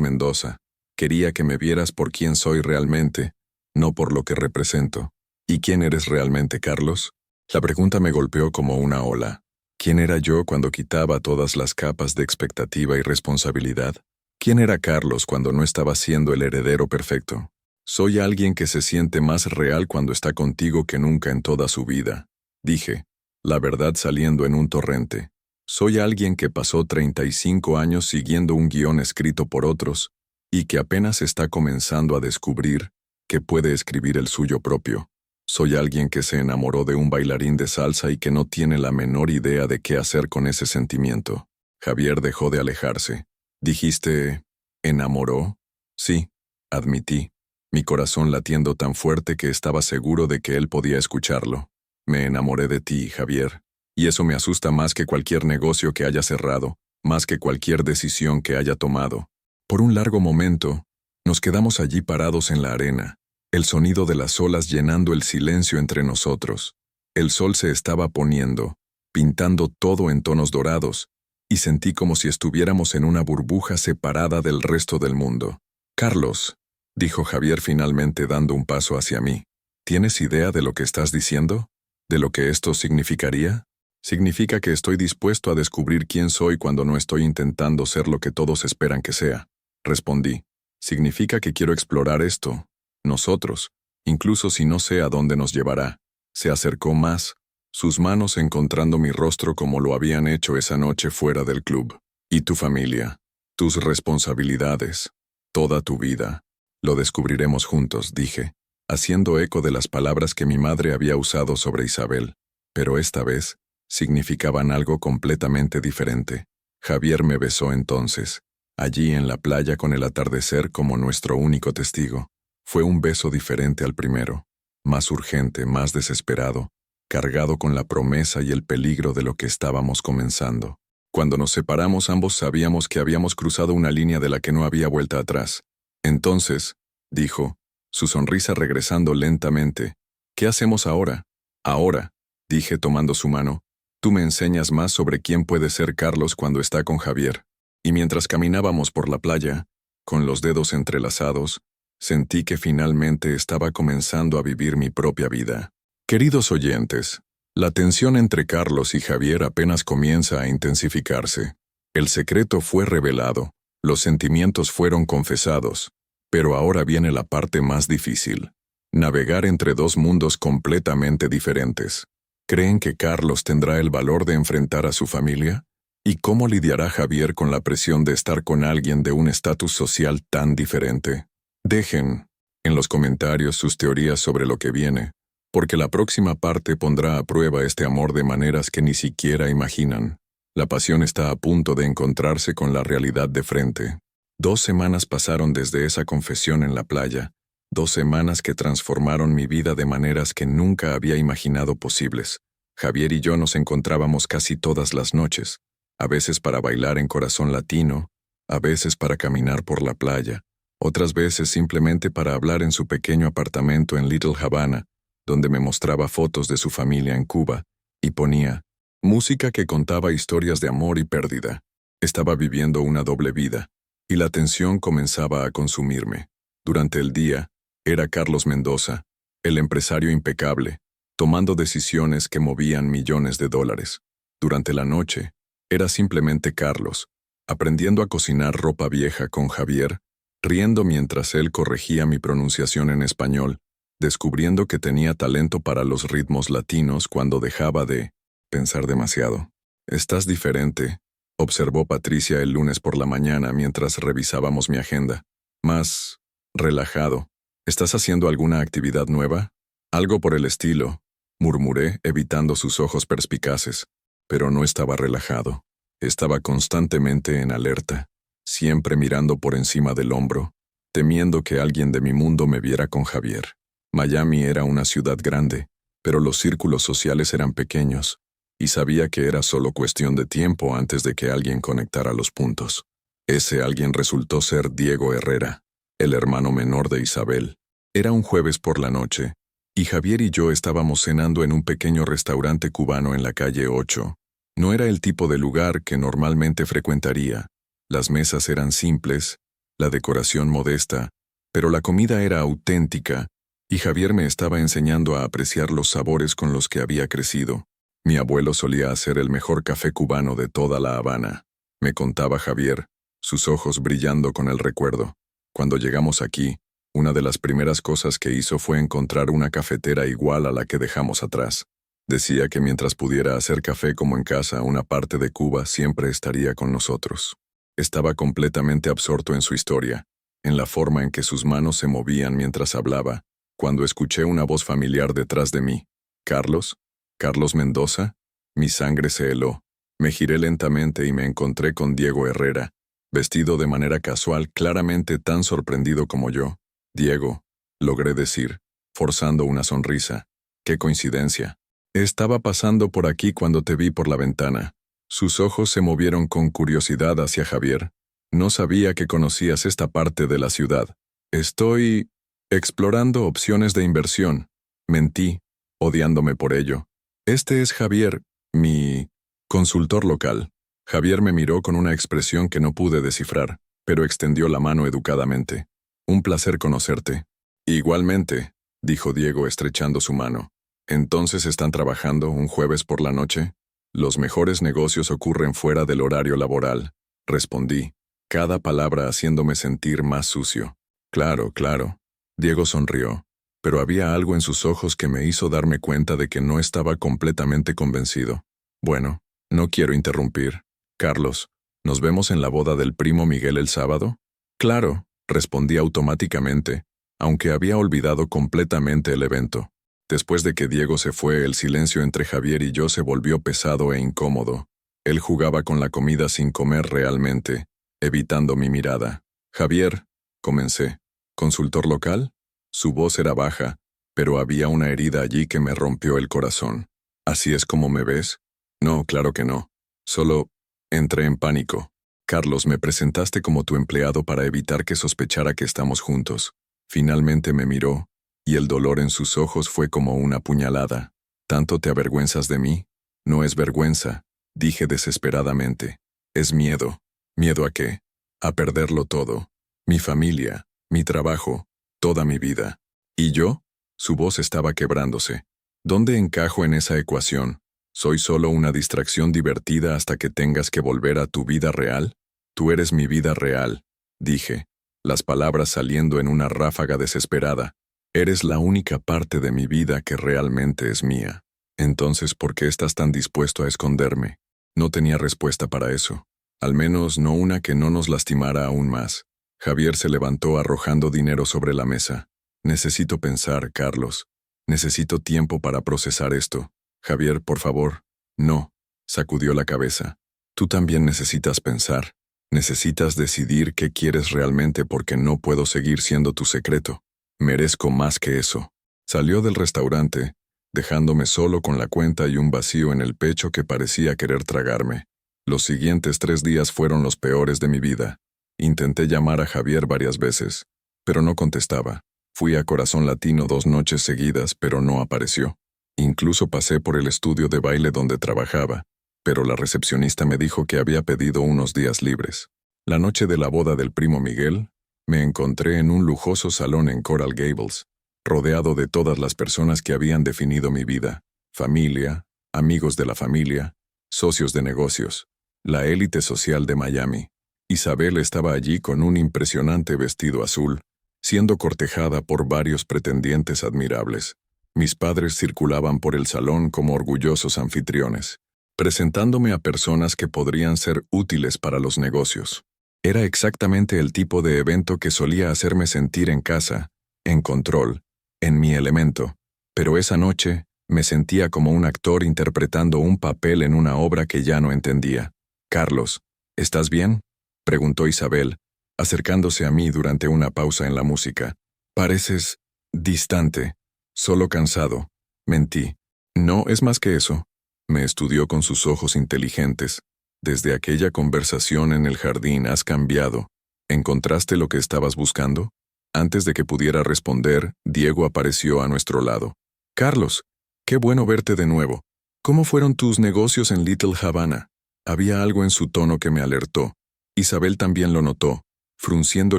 Mendoza. Quería que me vieras por quién soy realmente, no por lo que represento. «¿Y quién eres realmente, Carlos?». La pregunta me golpeó como una ola. ¿Quién era yo cuando quitaba todas las capas de expectativa y responsabilidad? ¿Quién era Carlos cuando no estaba siendo el heredero perfecto? «Soy alguien que se siente más real cuando está contigo que nunca en toda su vida», dije, la verdad saliendo en un torrente. «Soy alguien que pasó 35 años siguiendo un guión escrito por otros y que apenas está comenzando a descubrir que puede escribir el suyo propio. Soy alguien que se enamoró de un bailarín de salsa y que no tiene la menor idea de qué hacer con ese sentimiento». Javier dejó de alejarse. «¿Dijiste, enamoró?» «Sí», admití, mi corazón latiendo tan fuerte que estaba seguro de que él podía escucharlo. «Me enamoré de ti, Javier. Y eso me asusta más que cualquier negocio que haya cerrado, más que cualquier decisión que haya tomado». Por un largo momento, nos quedamos allí parados en la arena, el sonido de las olas llenando el silencio entre nosotros. El sol se estaba poniendo, pintando todo en tonos dorados, y sentí como si estuviéramos en una burbuja separada del resto del mundo. «Carlos», dijo Javier finalmente dando un paso hacia mí, «¿tienes idea de lo que estás diciendo? ¿De lo que esto significaría?» «Significa que estoy dispuesto a descubrir quién soy cuando no estoy intentando ser lo que todos esperan que sea», respondí. «Significa que quiero explorar esto, nosotros, incluso si no sé a dónde nos llevará». Se acercó más, sus manos encontrando mi rostro como lo habían hecho esa noche fuera del club. «¿Y tu familia? Tus responsabilidades? Toda tu vida?» «Lo descubriremos juntos», dije, haciendo eco de las palabras que mi madre había usado sobre Isabel, pero esta vez significaban algo completamente diferente. Javier me besó entonces, allí en la playa con el atardecer como nuestro único testigo. Fue un beso diferente al primero, más urgente, más desesperado, cargado con la promesa y el peligro de lo que estábamos comenzando. Cuando nos separamos ambos sabíamos que habíamos cruzado una línea de la que no había vuelta atrás. «Entonces», dijo, su sonrisa regresando lentamente, «¿qué hacemos ahora?» «Ahora», dije tomando su mano, «tú me enseñas más sobre quién puede ser Carlos cuando está con Javier». Y mientras caminábamos por la playa, con los dedos entrelazados, sentí que finalmente estaba comenzando a vivir mi propia vida. Queridos oyentes, la tensión entre Carlos y Javier apenas comienza a intensificarse. El secreto fue revelado, los sentimientos fueron confesados, pero ahora viene la parte más difícil. Navegar entre dos mundos completamente diferentes. ¿Creen que Carlos tendrá el valor de enfrentar a su familia? ¿Y cómo lidiará Javier con la presión de estar con alguien de un estatus social tan diferente? Dejen en los comentarios sus teorías sobre lo que viene. porque la próxima parte pondrá a prueba este amor de maneras que ni siquiera imaginan. La pasión está a punto de encontrarse con la realidad de frente. 2 semanas pasaron desde esa confesión en la playa, 2 semanas que transformaron mi vida de maneras que nunca había imaginado posibles. Javier y yo nos encontrábamos casi todas las noches, a veces para bailar en Corazón Latino, a veces para caminar por la playa, otras veces simplemente para hablar en su pequeño apartamento en Little Havana, donde me mostraba fotos de su familia en Cuba, y ponía música que contaba historias de amor y pérdida. Estaba viviendo una doble vida, y la tensión comenzaba a consumirme. Durante el día, era Carlos Mendoza, el empresario impecable, tomando decisiones que movían millones de dólares. Durante la noche, era simplemente Carlos, aprendiendo a cocinar ropa vieja con Javier, riendo mientras él corregía mi pronunciación en español, descubriendo que tenía talento para los ritmos latinos cuando dejaba de pensar demasiado. «Estás diferente», observó Patricia el lunes por la mañana mientras revisábamos mi agenda. «Más relajado. ¿Estás haciendo alguna actividad nueva?» «Algo por el estilo», murmuré, evitando sus ojos perspicaces. Pero no estaba relajado. Estaba constantemente en alerta, siempre mirando por encima del hombro, temiendo que alguien de mi mundo me viera con Javier. Miami era una ciudad grande, pero los círculos sociales eran pequeños, y sabía que era solo cuestión de tiempo antes de que alguien conectara los puntos. Ese alguien resultó ser Diego Herrera, el hermano menor de Isabel. Era un jueves por la noche, y Javier y yo estábamos cenando en un pequeño restaurante cubano en la calle 8. No era el tipo de lugar que normalmente frecuentaría. Las mesas eran simples, la decoración modesta, pero la comida era auténtica, y Javier me estaba enseñando a apreciar los sabores con los que había crecido. Mi abuelo solía hacer el mejor café cubano de toda La Habana, me contaba Javier, sus ojos brillando con el recuerdo. Cuando llegamos aquí, una de las primeras cosas que hizo fue encontrar una cafetera igual a la que dejamos atrás. Decía que mientras pudiera hacer café como en casa, una parte de Cuba siempre estaría con nosotros. Estaba completamente absorto en su historia, en la forma en que sus manos se movían mientras hablaba, cuando escuché una voz familiar detrás de mí. «¿Carlos? ¿Carlos Mendoza?» Mi sangre se heló. Me giré lentamente y me encontré con Diego Herrera, vestido de manera casual, claramente tan sorprendido como yo. «Diego», logré decir, forzando una sonrisa. «Qué coincidencia. Estaba pasando por aquí cuando te vi por la ventana». Sus ojos se movieron con curiosidad hacia Javier. «No sabía que conocías esta parte de la ciudad». «Estoy explorando opciones de inversión», mentí, odiándome por ello. «Este es Javier, mi consultor local». Javier me miró con una expresión que no pude descifrar, pero extendió la mano educadamente. «Un placer conocerte». «Igualmente», dijo Diego estrechando su mano. «¿Entonces están trabajando un jueves por la noche?» «Los mejores negocios ocurren fuera del horario laboral», respondí, cada palabra haciéndome sentir más sucio. «Claro, claro». Diego sonrió, pero había algo en sus ojos que me hizo darme cuenta de que no estaba completamente convencido. «Bueno, no quiero interrumpir. Carlos, ¿nos vemos en la boda del primo Miguel el sábado?» «Claro», respondí automáticamente, aunque había olvidado completamente el evento. Después de que Diego se fue, el silencio entre Javier y yo se volvió pesado e incómodo. Él jugaba con la comida sin comer realmente, evitando mi mirada. «Javier», comencé. «¿Consultor local?» Su voz era baja, pero había una herida allí que me rompió el corazón. «¿Así es como me ves?» «No, claro que no. Solo entré en pánico. Carlos, me presentaste como tu empleado para evitar que sospechara que estamos juntos». Finalmente me miró, y el dolor en sus ojos fue como una puñalada. «¿Tanto te avergüenzas de mí?» «No es vergüenza», dije desesperadamente. «Es miedo». «¿Miedo a qué?» «A perderlo todo. Mi familia, mi trabajo, toda mi vida». «¿Y yo?» Su voz estaba quebrándose. «¿Dónde encajo en esa ecuación? ¿Soy solo una distracción divertida hasta que tengas que volver a tu vida real?» «Tú eres mi vida real», dije, las palabras saliendo en una ráfaga desesperada. «Eres la única parte de mi vida que realmente es mía. Entonces, ¿por qué estás tan dispuesto a esconderme?» No tenía respuesta para eso. Al menos no una que no nos lastimara aún más. Javier se levantó arrojando dinero sobre la mesa. «Necesito pensar, Carlos. Necesito tiempo para procesar esto. Javier, por favor. No. Sacudió la cabeza. Tú también necesitas pensar. Necesitas decidir qué quieres realmente porque no puedo seguir siendo tu secreto. Merezco más que eso. Salió del restaurante, dejándome solo con la cuenta y un vacío en el pecho que parecía querer tragarme. Los siguientes 3 días fueron los peores de mi vida. Intenté llamar a Javier varias veces, pero no contestaba. Fui a Corazón Latino 2 noches seguidas, pero no apareció. Incluso pasé por el estudio de baile donde trabajaba, pero la recepcionista me dijo que había pedido unos días libres. La noche de la boda del primo Miguel, me encontré en un lujoso salón en Coral Gables, rodeado de todas las personas que habían definido mi vida: familia, amigos de la familia, socios de negocios, la élite social de Miami. Isabel estaba allí con un impresionante vestido azul, siendo cortejada por varios pretendientes admirables. Mis padres circulaban por el salón como orgullosos anfitriones, presentándome a personas que podrían ser útiles para los negocios. Era exactamente el tipo de evento que solía hacerme sentir en casa, en control, en mi elemento, pero esa noche me sentía como un actor interpretando un papel en una obra que ya no entendía. «Carlos, ¿estás bien?», preguntó Isabel, acercándose a mí durante una pausa en la música. «Pareces distante, solo cansado», mentí. «No, es más que eso». Me estudió con sus ojos inteligentes. «Desde aquella conversación en el jardín has cambiado. ¿Encontraste lo que estabas buscando?». Antes de que pudiera responder, Diego apareció a nuestro lado. «Carlos, qué bueno verte de nuevo. ¿Cómo fueron tus negocios en Little Havana?». Había algo en su tono que me alertó. Isabel también lo notó, frunciendo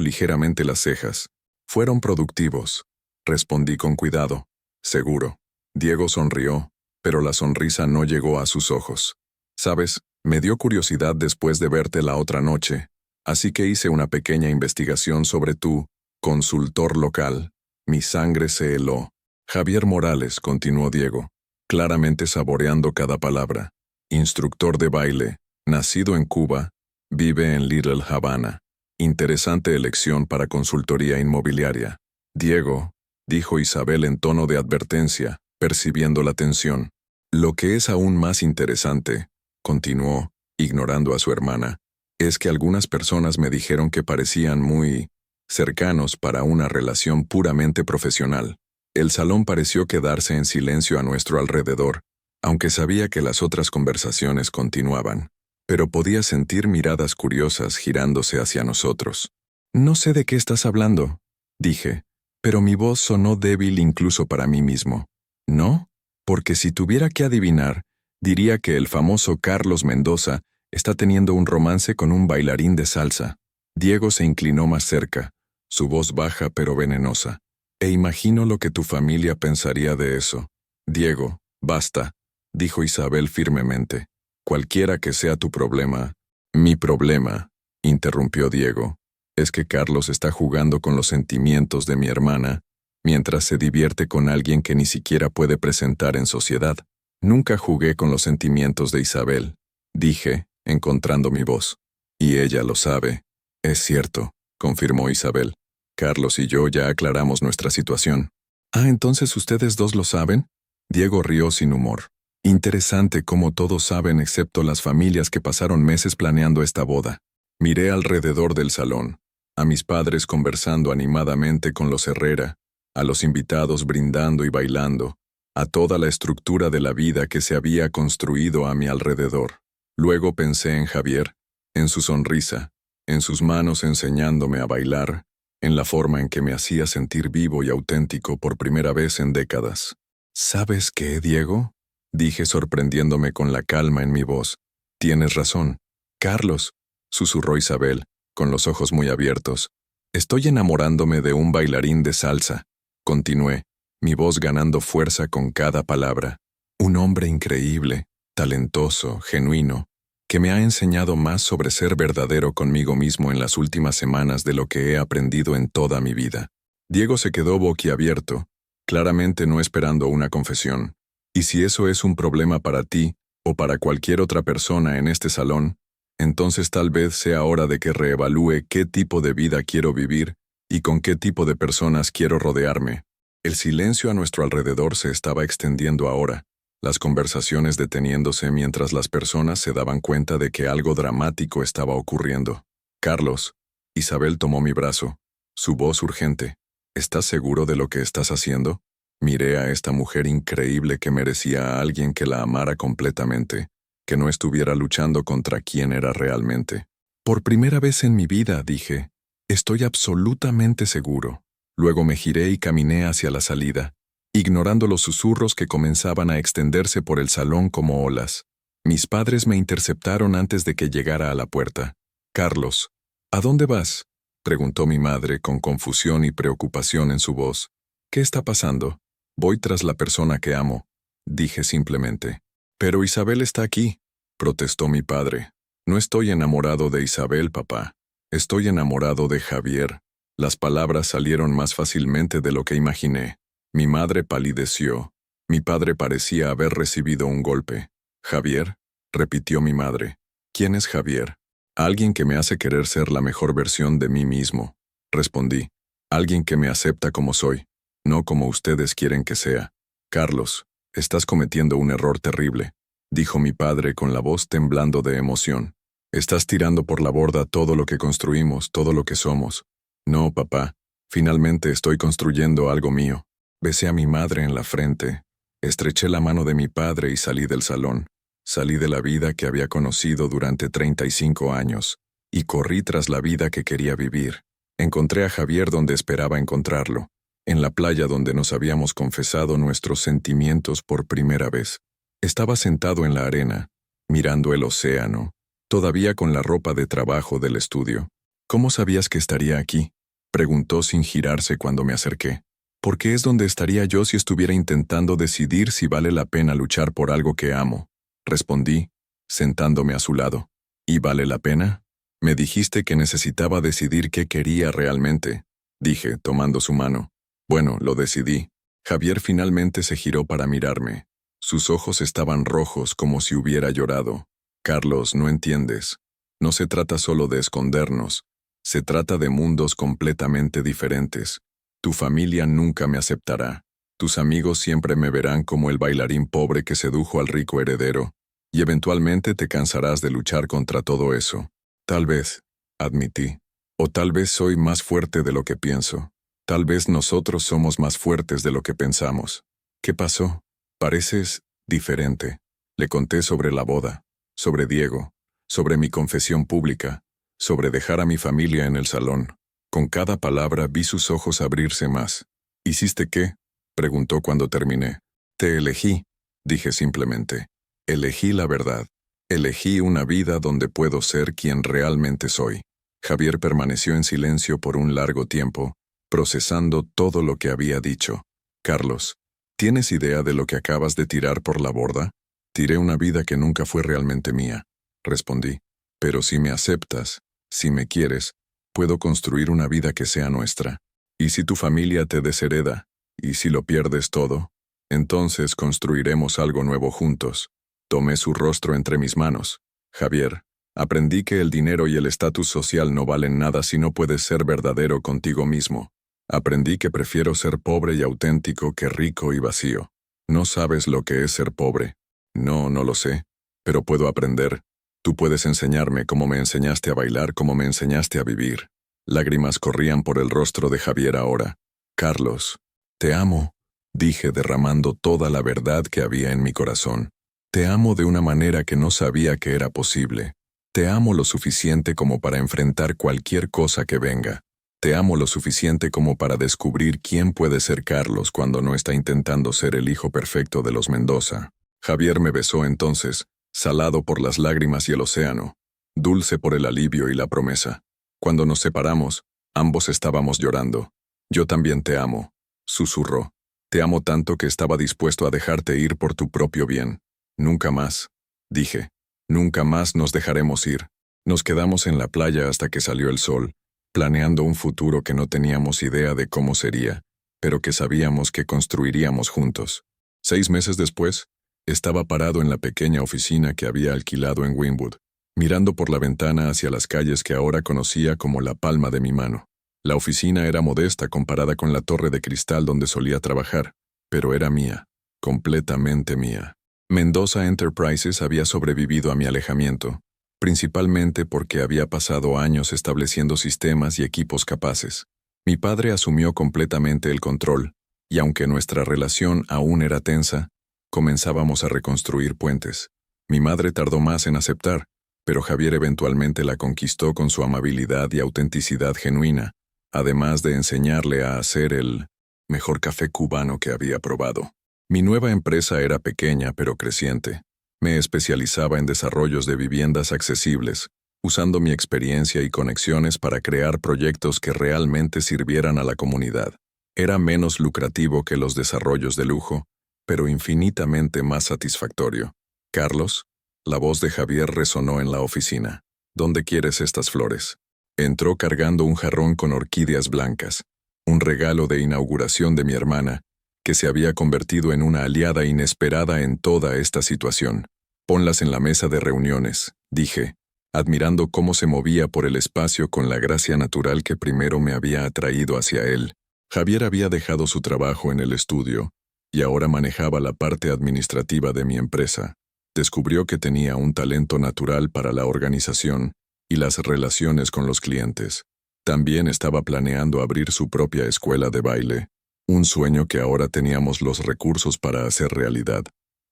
ligeramente las cejas. «Fueron productivos», respondí con cuidado. «Seguro». Diego sonrió, pero la sonrisa no llegó a sus ojos. «Sabes, me dio curiosidad después de verte la otra noche, así que hice una pequeña investigación sobre tu consultor local». Mi sangre se heló. «Javier Morales», continuó Diego, claramente saboreando cada palabra. «Instructor de baile, nacido en Cuba, vive en Little Havana. Interesante elección para consultoría inmobiliaria». «Diego», dijo Isabel en tono de advertencia, percibiendo la tensión. «Lo que es aún más interesante», continuó, ignorando a su hermana, «es que algunas personas me dijeron que parecían muy cercanos para una relación puramente profesional». El salón pareció quedarse en silencio a nuestro alrededor, aunque sabía que las otras conversaciones continuaban, pero podía sentir miradas curiosas girándose hacia nosotros. «No sé de qué estás hablando», dije, pero mi voz sonó débil incluso para mí mismo. «¿No? Porque si tuviera que adivinar, diría que el famoso Carlos Mendoza está teniendo un romance con un bailarín de salsa». Diego se inclinó más cerca, su voz baja pero venenosa. «E imagino lo que tu familia pensaría de eso». «Diego, basta», dijo Isabel firmemente. «Cualquiera que sea tu problema». «Mi problema», interrumpió Diego, «es que Carlos está jugando con los sentimientos de mi hermana, mientras se divierte con alguien que ni siquiera puede presentar en sociedad». «Nunca jugué con los sentimientos de Isabel», dije, encontrando mi voz. «Y ella lo sabe». «Es cierto», confirmó Isabel. «Carlos y yo ya aclaramos nuestra situación». «Ah, entonces ustedes dos lo saben». Diego rió sin humor. «Interesante cómo todos saben excepto las familias que pasaron meses planeando esta boda». Miré alrededor del salón, a mis padres conversando animadamente con los Herrera, a los invitados brindando y bailando, a toda la estructura de la vida que se había construido a mi alrededor. Luego pensé en Javier, en su sonrisa, en sus manos enseñándome a bailar, en la forma en que me hacía sentir vivo y auténtico por primera vez en décadas. «¿Sabes qué, Diego?», dije sorprendiéndome con la calma en mi voz. «Tienes razón. Carlos», susurró Isabel, con los ojos muy abiertos. «Estoy enamorándome de un bailarín de salsa», continué, mi voz ganando fuerza con cada palabra. «Un hombre increíble, talentoso, genuino, que me ha enseñado más sobre ser verdadero conmigo mismo en las últimas semanas de lo que he aprendido en toda mi vida». Diego se quedó boquiabierto, claramente no esperando una confesión. «Y si eso es un problema para ti, o para cualquier otra persona en este salón, entonces tal vez sea hora de que reevalúe qué tipo de vida quiero vivir y con qué tipo de personas quiero rodearme». El silencio a nuestro alrededor se estaba extendiendo ahora, las conversaciones deteniéndose mientras las personas se daban cuenta de que algo dramático estaba ocurriendo. Carlos. Isabel tomó mi brazo. Su voz urgente. ¿Estás seguro de lo que estás haciendo? Miré a esta mujer increíble que merecía a alguien que la amara completamente, que no estuviera luchando contra quien era realmente. Por primera vez en mi vida, dije, estoy absolutamente seguro. Luego me giré y caminé hacia la salida, ignorando los susurros que comenzaban a extenderse por el salón como olas. Mis padres me interceptaron antes de que llegara a la puerta. Carlos, ¿a dónde vas?, preguntó mi madre con confusión y preocupación en su voz. ¿Qué está pasando? Voy tras la persona que amo, dije simplemente. Pero Isabel está aquí, protestó mi padre. No estoy enamorado de Isabel, papá. Estoy enamorado de Javier. Las palabras salieron más fácilmente de lo que imaginé. Mi madre palideció. Mi padre parecía haber recibido un golpe. ¿Javier?, repitió mi madre. ¿Quién es Javier? Alguien que me hace querer ser la mejor versión de mí mismo, respondí. Alguien que me acepta como soy, no como ustedes quieren que sea. Carlos, estás cometiendo un error terrible, dijo mi padre con la voz temblando de emoción. Estás tirando por la borda todo lo que construimos, todo lo que somos. No, papá, finalmente estoy construyendo algo mío. Besé a mi madre en la frente, estreché la mano de mi padre y salí del salón. Salí de la vida que había conocido durante 35 años, y corrí tras la vida que quería vivir. Encontré a Javier donde esperaba encontrarlo, en la playa donde nos habíamos confesado nuestros sentimientos por primera vez. Estaba sentado en la arena, mirando el océano, todavía con la ropa de trabajo del estudio. ¿Cómo sabías que estaría aquí?, preguntó sin girarse cuando me acerqué. Porque es donde estaría yo si estuviera intentando decidir si vale la pena luchar por algo que amo, respondí, sentándome a su lado. ¿Y vale la pena? Me dijiste que necesitaba decidir qué quería realmente, dije, tomando su mano. Bueno, lo decidí. Javier finalmente se giró para mirarme. Sus ojos estaban rojos como si hubiera llorado. Carlos, no entiendes. No se trata solo de escondernos. Se trata de mundos completamente diferentes. Tu familia nunca me aceptará. Tus amigos siempre me verán como el bailarín pobre que sedujo al rico heredero, y eventualmente te cansarás de luchar contra todo eso. Tal vez, admití. O tal vez soy más fuerte de lo que pienso. Tal vez nosotros somos más fuertes de lo que pensamos. ¿Qué pasó? Pareces diferente. Le conté sobre la boda, sobre Diego, sobre mi confesión pública, sobre dejar a mi familia en el salón. Con cada palabra vi sus ojos abrirse más. ¿Hiciste qué?, preguntó cuando terminé. Te elegí, dije simplemente. Elegí la verdad. Elegí una vida donde puedo ser quien realmente soy. Javier permaneció en silencio por un largo tiempo, procesando todo lo que había dicho. Carlos, ¿tienes idea de lo que acabas de tirar por la borda? Tiré una vida que nunca fue realmente mía, respondí. Pero si me aceptas, si me quieres, puedo construir una vida que sea nuestra. ¿Y si tu familia te deshereda? ¿Y si lo pierdes todo? Entonces construiremos algo nuevo juntos. Tomé su rostro entre mis manos. Javier, aprendí que el dinero y el estatus social no valen nada si no puedes ser verdadero contigo mismo. Aprendí que prefiero ser pobre y auténtico que rico y vacío. No sabes lo que es ser pobre. No, no lo sé. Pero puedo aprender. Tú puedes enseñarme como me enseñaste a bailar, como me enseñaste a vivir. Lágrimas corrían por el rostro de Javier ahora. Carlos, te amo, dije derramando toda la verdad que había en mi corazón. Te amo de una manera que no sabía que era posible. Te amo lo suficiente como para enfrentar cualquier cosa que venga. Te amo lo suficiente como para descubrir quién puede ser Carlos cuando no está intentando ser el hijo perfecto de los Mendoza. Javier me besó entonces, salado por las lágrimas y el océano, dulce por el alivio y la promesa. Cuando nos separamos, ambos estábamos llorando. Yo también te amo, susurró. Te amo tanto que estaba dispuesto a dejarte ir por tu propio bien. Nunca más, dije. Nunca más nos dejaremos ir. Nos quedamos en la playa hasta que salió el sol, planeando un futuro que no teníamos idea de cómo sería, pero que sabíamos que construiríamos juntos. 6 meses después, estaba parado en la pequeña oficina que había alquilado en Wynwood, mirando por la ventana hacia las calles que ahora conocía como la palma de mi mano. La oficina era modesta comparada con la torre de cristal donde solía trabajar, pero era mía, completamente mía. Mendoza Enterprises había sobrevivido a mi alejamiento, principalmente porque había pasado años estableciendo sistemas y equipos capaces. Mi padre asumió completamente el control, y aunque nuestra relación aún era tensa, comenzábamos a reconstruir puentes. Mi madre tardó más en aceptar, pero Javier eventualmente la conquistó con su amabilidad y autenticidad genuina, además de enseñarle a hacer el mejor café cubano que había probado. Mi nueva empresa era pequeña pero creciente. Me especializaba en desarrollos de viviendas accesibles, usando mi experiencia y conexiones para crear proyectos que realmente sirvieran a la comunidad. Era menos lucrativo que los desarrollos de lujo, pero infinitamente más satisfactorio. Carlos, la voz de Javier resonó en la oficina. ¿Dónde quieres estas flores? Entró cargando un jarrón con orquídeas blancas, un regalo de inauguración de mi hermana, que se había convertido en una aliada inesperada en toda esta situación. Ponlas en la mesa de reuniones, dije, admirando cómo se movía por el espacio con la gracia natural que primero me había atraído hacia él. Javier había dejado su trabajo en el estudio y ahora manejaba la parte administrativa de mi empresa. Descubrió que tenía un talento natural para la organización y las relaciones con los clientes. También estaba planeando abrir su propia escuela de baile, un sueño que ahora teníamos los recursos para hacer realidad.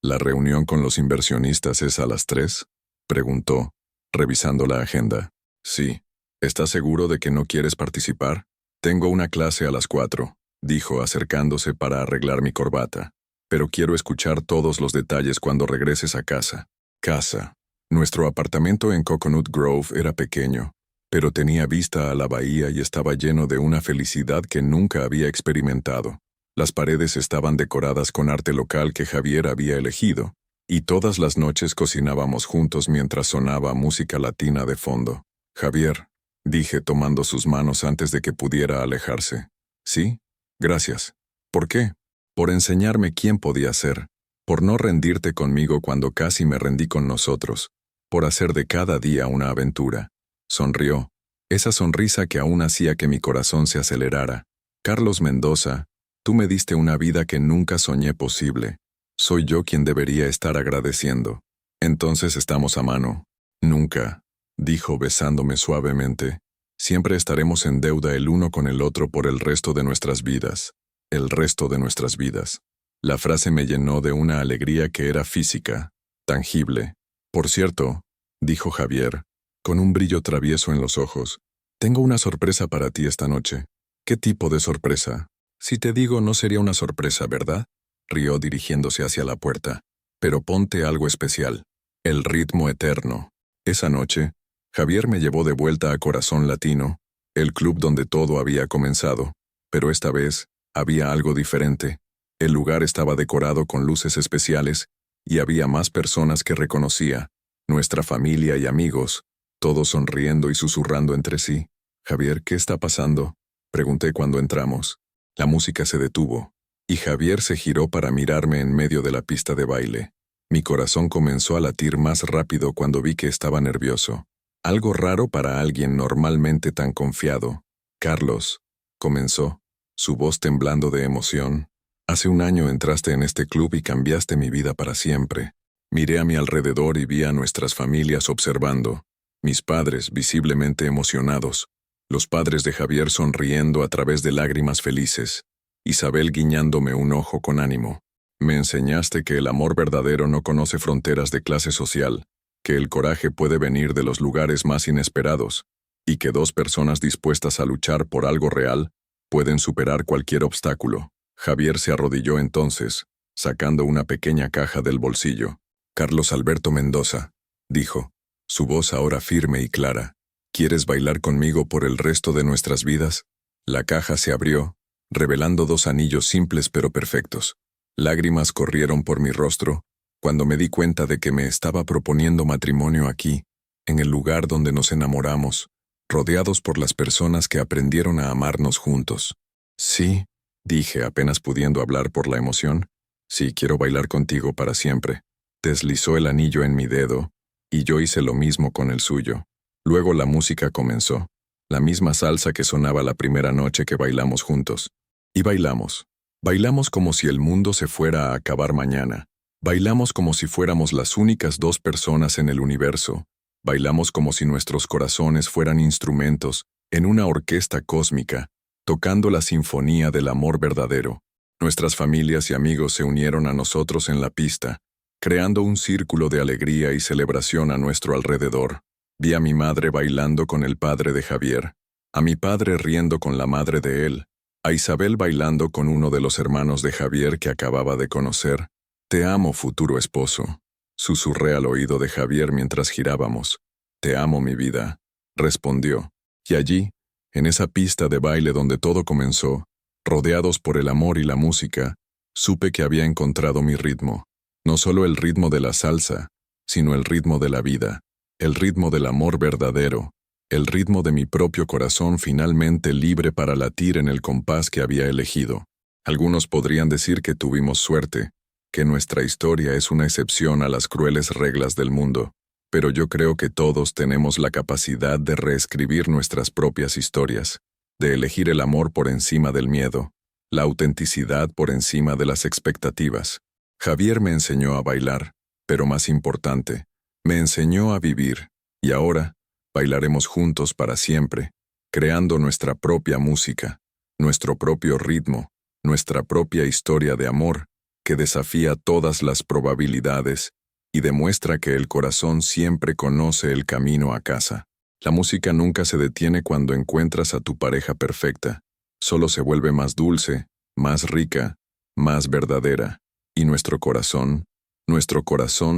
¿La reunión con los inversionistas es a las 3? Preguntó, revisando la agenda. Sí. ¿Estás seguro de que no quieres participar? Tengo una clase a las 4, dijo acercándose para arreglar mi corbata. Pero quiero escuchar todos los detalles cuando regreses a casa. Casa. Nuestro apartamento en Coconut Grove era pequeño, pero tenía vista a la bahía y estaba lleno de una felicidad que nunca había experimentado. Las paredes estaban decoradas con arte local que Javier había elegido, y todas las noches cocinábamos juntos mientras sonaba música latina de fondo. Javier, dije tomando sus manos antes de que pudiera alejarse. ¿Sí? Gracias. ¿Por qué? Por enseñarme quién podía ser, por no rendirte conmigo cuando casi me rendí con nosotros, por hacer de cada día una aventura. Sonrió, esa sonrisa que aún hacía que mi corazón se acelerara. Carlos Mendoza, tú me diste una vida que nunca soñé posible. Soy yo quien debería estar agradeciendo. Entonces estamos a mano. Nunca, dijo besándome suavemente. Siempre estaremos en deuda el uno con el otro por el resto de nuestras vidas. El resto de nuestras vidas. La frase me llenó de una alegría que era física, tangible. Por cierto, dijo Javier, con un brillo travieso en los ojos, tengo una sorpresa para ti esta noche. ¿Qué tipo de sorpresa? Si te digo no sería una sorpresa, ¿verdad? Rió dirigiéndose hacia la puerta. Pero ponte algo especial. El ritmo eterno. Esa noche, Javier me llevó de vuelta a Corazón Latino, el club donde todo había comenzado, pero esta vez había algo diferente. El lugar estaba decorado con luces especiales y había más personas que reconocía, nuestra familia y amigos, todos sonriendo y susurrando entre sí. Javier, ¿qué está pasando? Pregunté cuando entramos. La música se detuvo, y Javier se giró para mirarme en medio de la pista de baile. Mi corazón comenzó a latir más rápido cuando vi que estaba nervioso. Algo raro para alguien normalmente tan confiado. Carlos, comenzó, su voz temblando de emoción. Hace un año entraste en este club y cambiaste mi vida para siempre. Miré a mi alrededor y vi a nuestras familias observando. Mis padres visiblemente emocionados. Los padres de Javier sonriendo a través de lágrimas felices. Isabel guiñándome un ojo con ánimo. Me enseñaste que el amor verdadero no conoce fronteras de clase social, que el coraje puede venir de los lugares más inesperados, y que dos personas dispuestas a luchar por algo real pueden superar cualquier obstáculo. Javier se arrodilló entonces, sacando una pequeña caja del bolsillo. Carlos Alberto Mendoza, dijo, su voz ahora firme y clara. ¿Quieres bailar conmigo por el resto de nuestras vidas? La caja se abrió, revelando 2 anillos simples pero perfectos. Lágrimas corrieron por mi rostro cuando me di cuenta de que me estaba proponiendo matrimonio aquí, en el lugar donde nos enamoramos, rodeados por las personas que aprendieron a amarnos juntos. Sí, dije apenas pudiendo hablar por la emoción. Sí, quiero bailar contigo para siempre. Deslizó el anillo en mi dedo, y yo hice lo mismo con el suyo. Luego la música comenzó. la misma salsa que sonaba la primera noche que bailamos juntos. Y bailamos. Bailamos como si el mundo se fuera a acabar mañana. Bailamos como si fuéramos las únicas dos personas en el universo. Bailamos como si nuestros corazones fueran instrumentos en una orquesta cósmica, tocando la sinfonía del amor verdadero. Nuestras familias y amigos se unieron a nosotros en la pista, creando un círculo de alegría y celebración a nuestro alrededor. Vi a mi madre bailando con el padre de Javier, a mi padre riendo con la madre de él, a Isabel bailando con uno de los hermanos de Javier que acababa de conocer. «Te amo, futuro esposo», susurré al oído de Javier mientras girábamos. «Te amo, mi vida», respondió. Y allí, en esa pista de baile donde todo comenzó, rodeados por el amor y la música, supe que había encontrado mi ritmo. No solo el ritmo de la salsa, sino el ritmo de la vida, el ritmo del amor verdadero, el ritmo de mi propio corazón finalmente libre para latir en el compás que había elegido. Algunos podrían decir que tuvimos suerte, que nuestra historia es una excepción a las crueles reglas del mundo, pero yo creo que todos tenemos la capacidad de reescribir nuestras propias historias, de elegir el amor por encima del miedo, la autenticidad por encima de las expectativas. Javier me enseñó a bailar, pero más importante, me enseñó a vivir, y ahora bailaremos juntos para siempre, creando nuestra propia música, nuestro propio ritmo, nuestra propia historia de amor, que desafía todas las probabilidades y demuestra que el corazón siempre conoce el camino a casa. La música nunca se detiene cuando encuentras a tu pareja perfecta, solo se vuelve más dulce, más rica, más verdadera, y nuestro corazón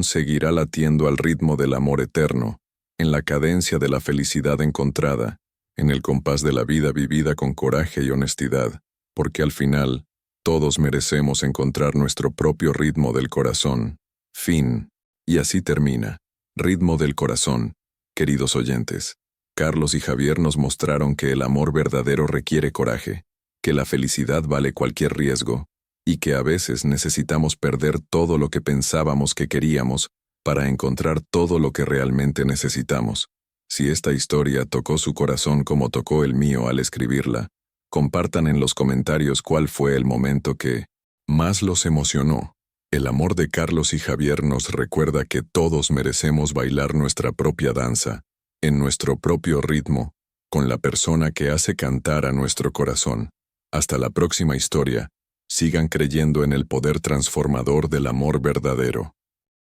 seguirá latiendo al ritmo del amor eterno, en la cadencia de la felicidad encontrada, en el compás de la vida vivida con coraje y honestidad, porque al final, todos merecemos encontrar nuestro propio ritmo del corazón. Fin. Y así termina. Ritmo del corazón. Queridos oyentes, Carlos y Javier nos mostraron que el amor verdadero requiere coraje, que la felicidad vale cualquier riesgo, y que a veces necesitamos perder todo lo que pensábamos que queríamos para encontrar todo lo que realmente necesitamos. Si esta historia tocó su corazón como tocó el mío al escribirla, compartan en los comentarios cuál fue el momento que más los emocionó. El amor de Carlos y Javier nos recuerda que todos merecemos bailar nuestra propia danza, en nuestro propio ritmo, con la persona que hace cantar a nuestro corazón. Hasta la próxima historia. Sigan creyendo en el poder transformador del amor verdadero.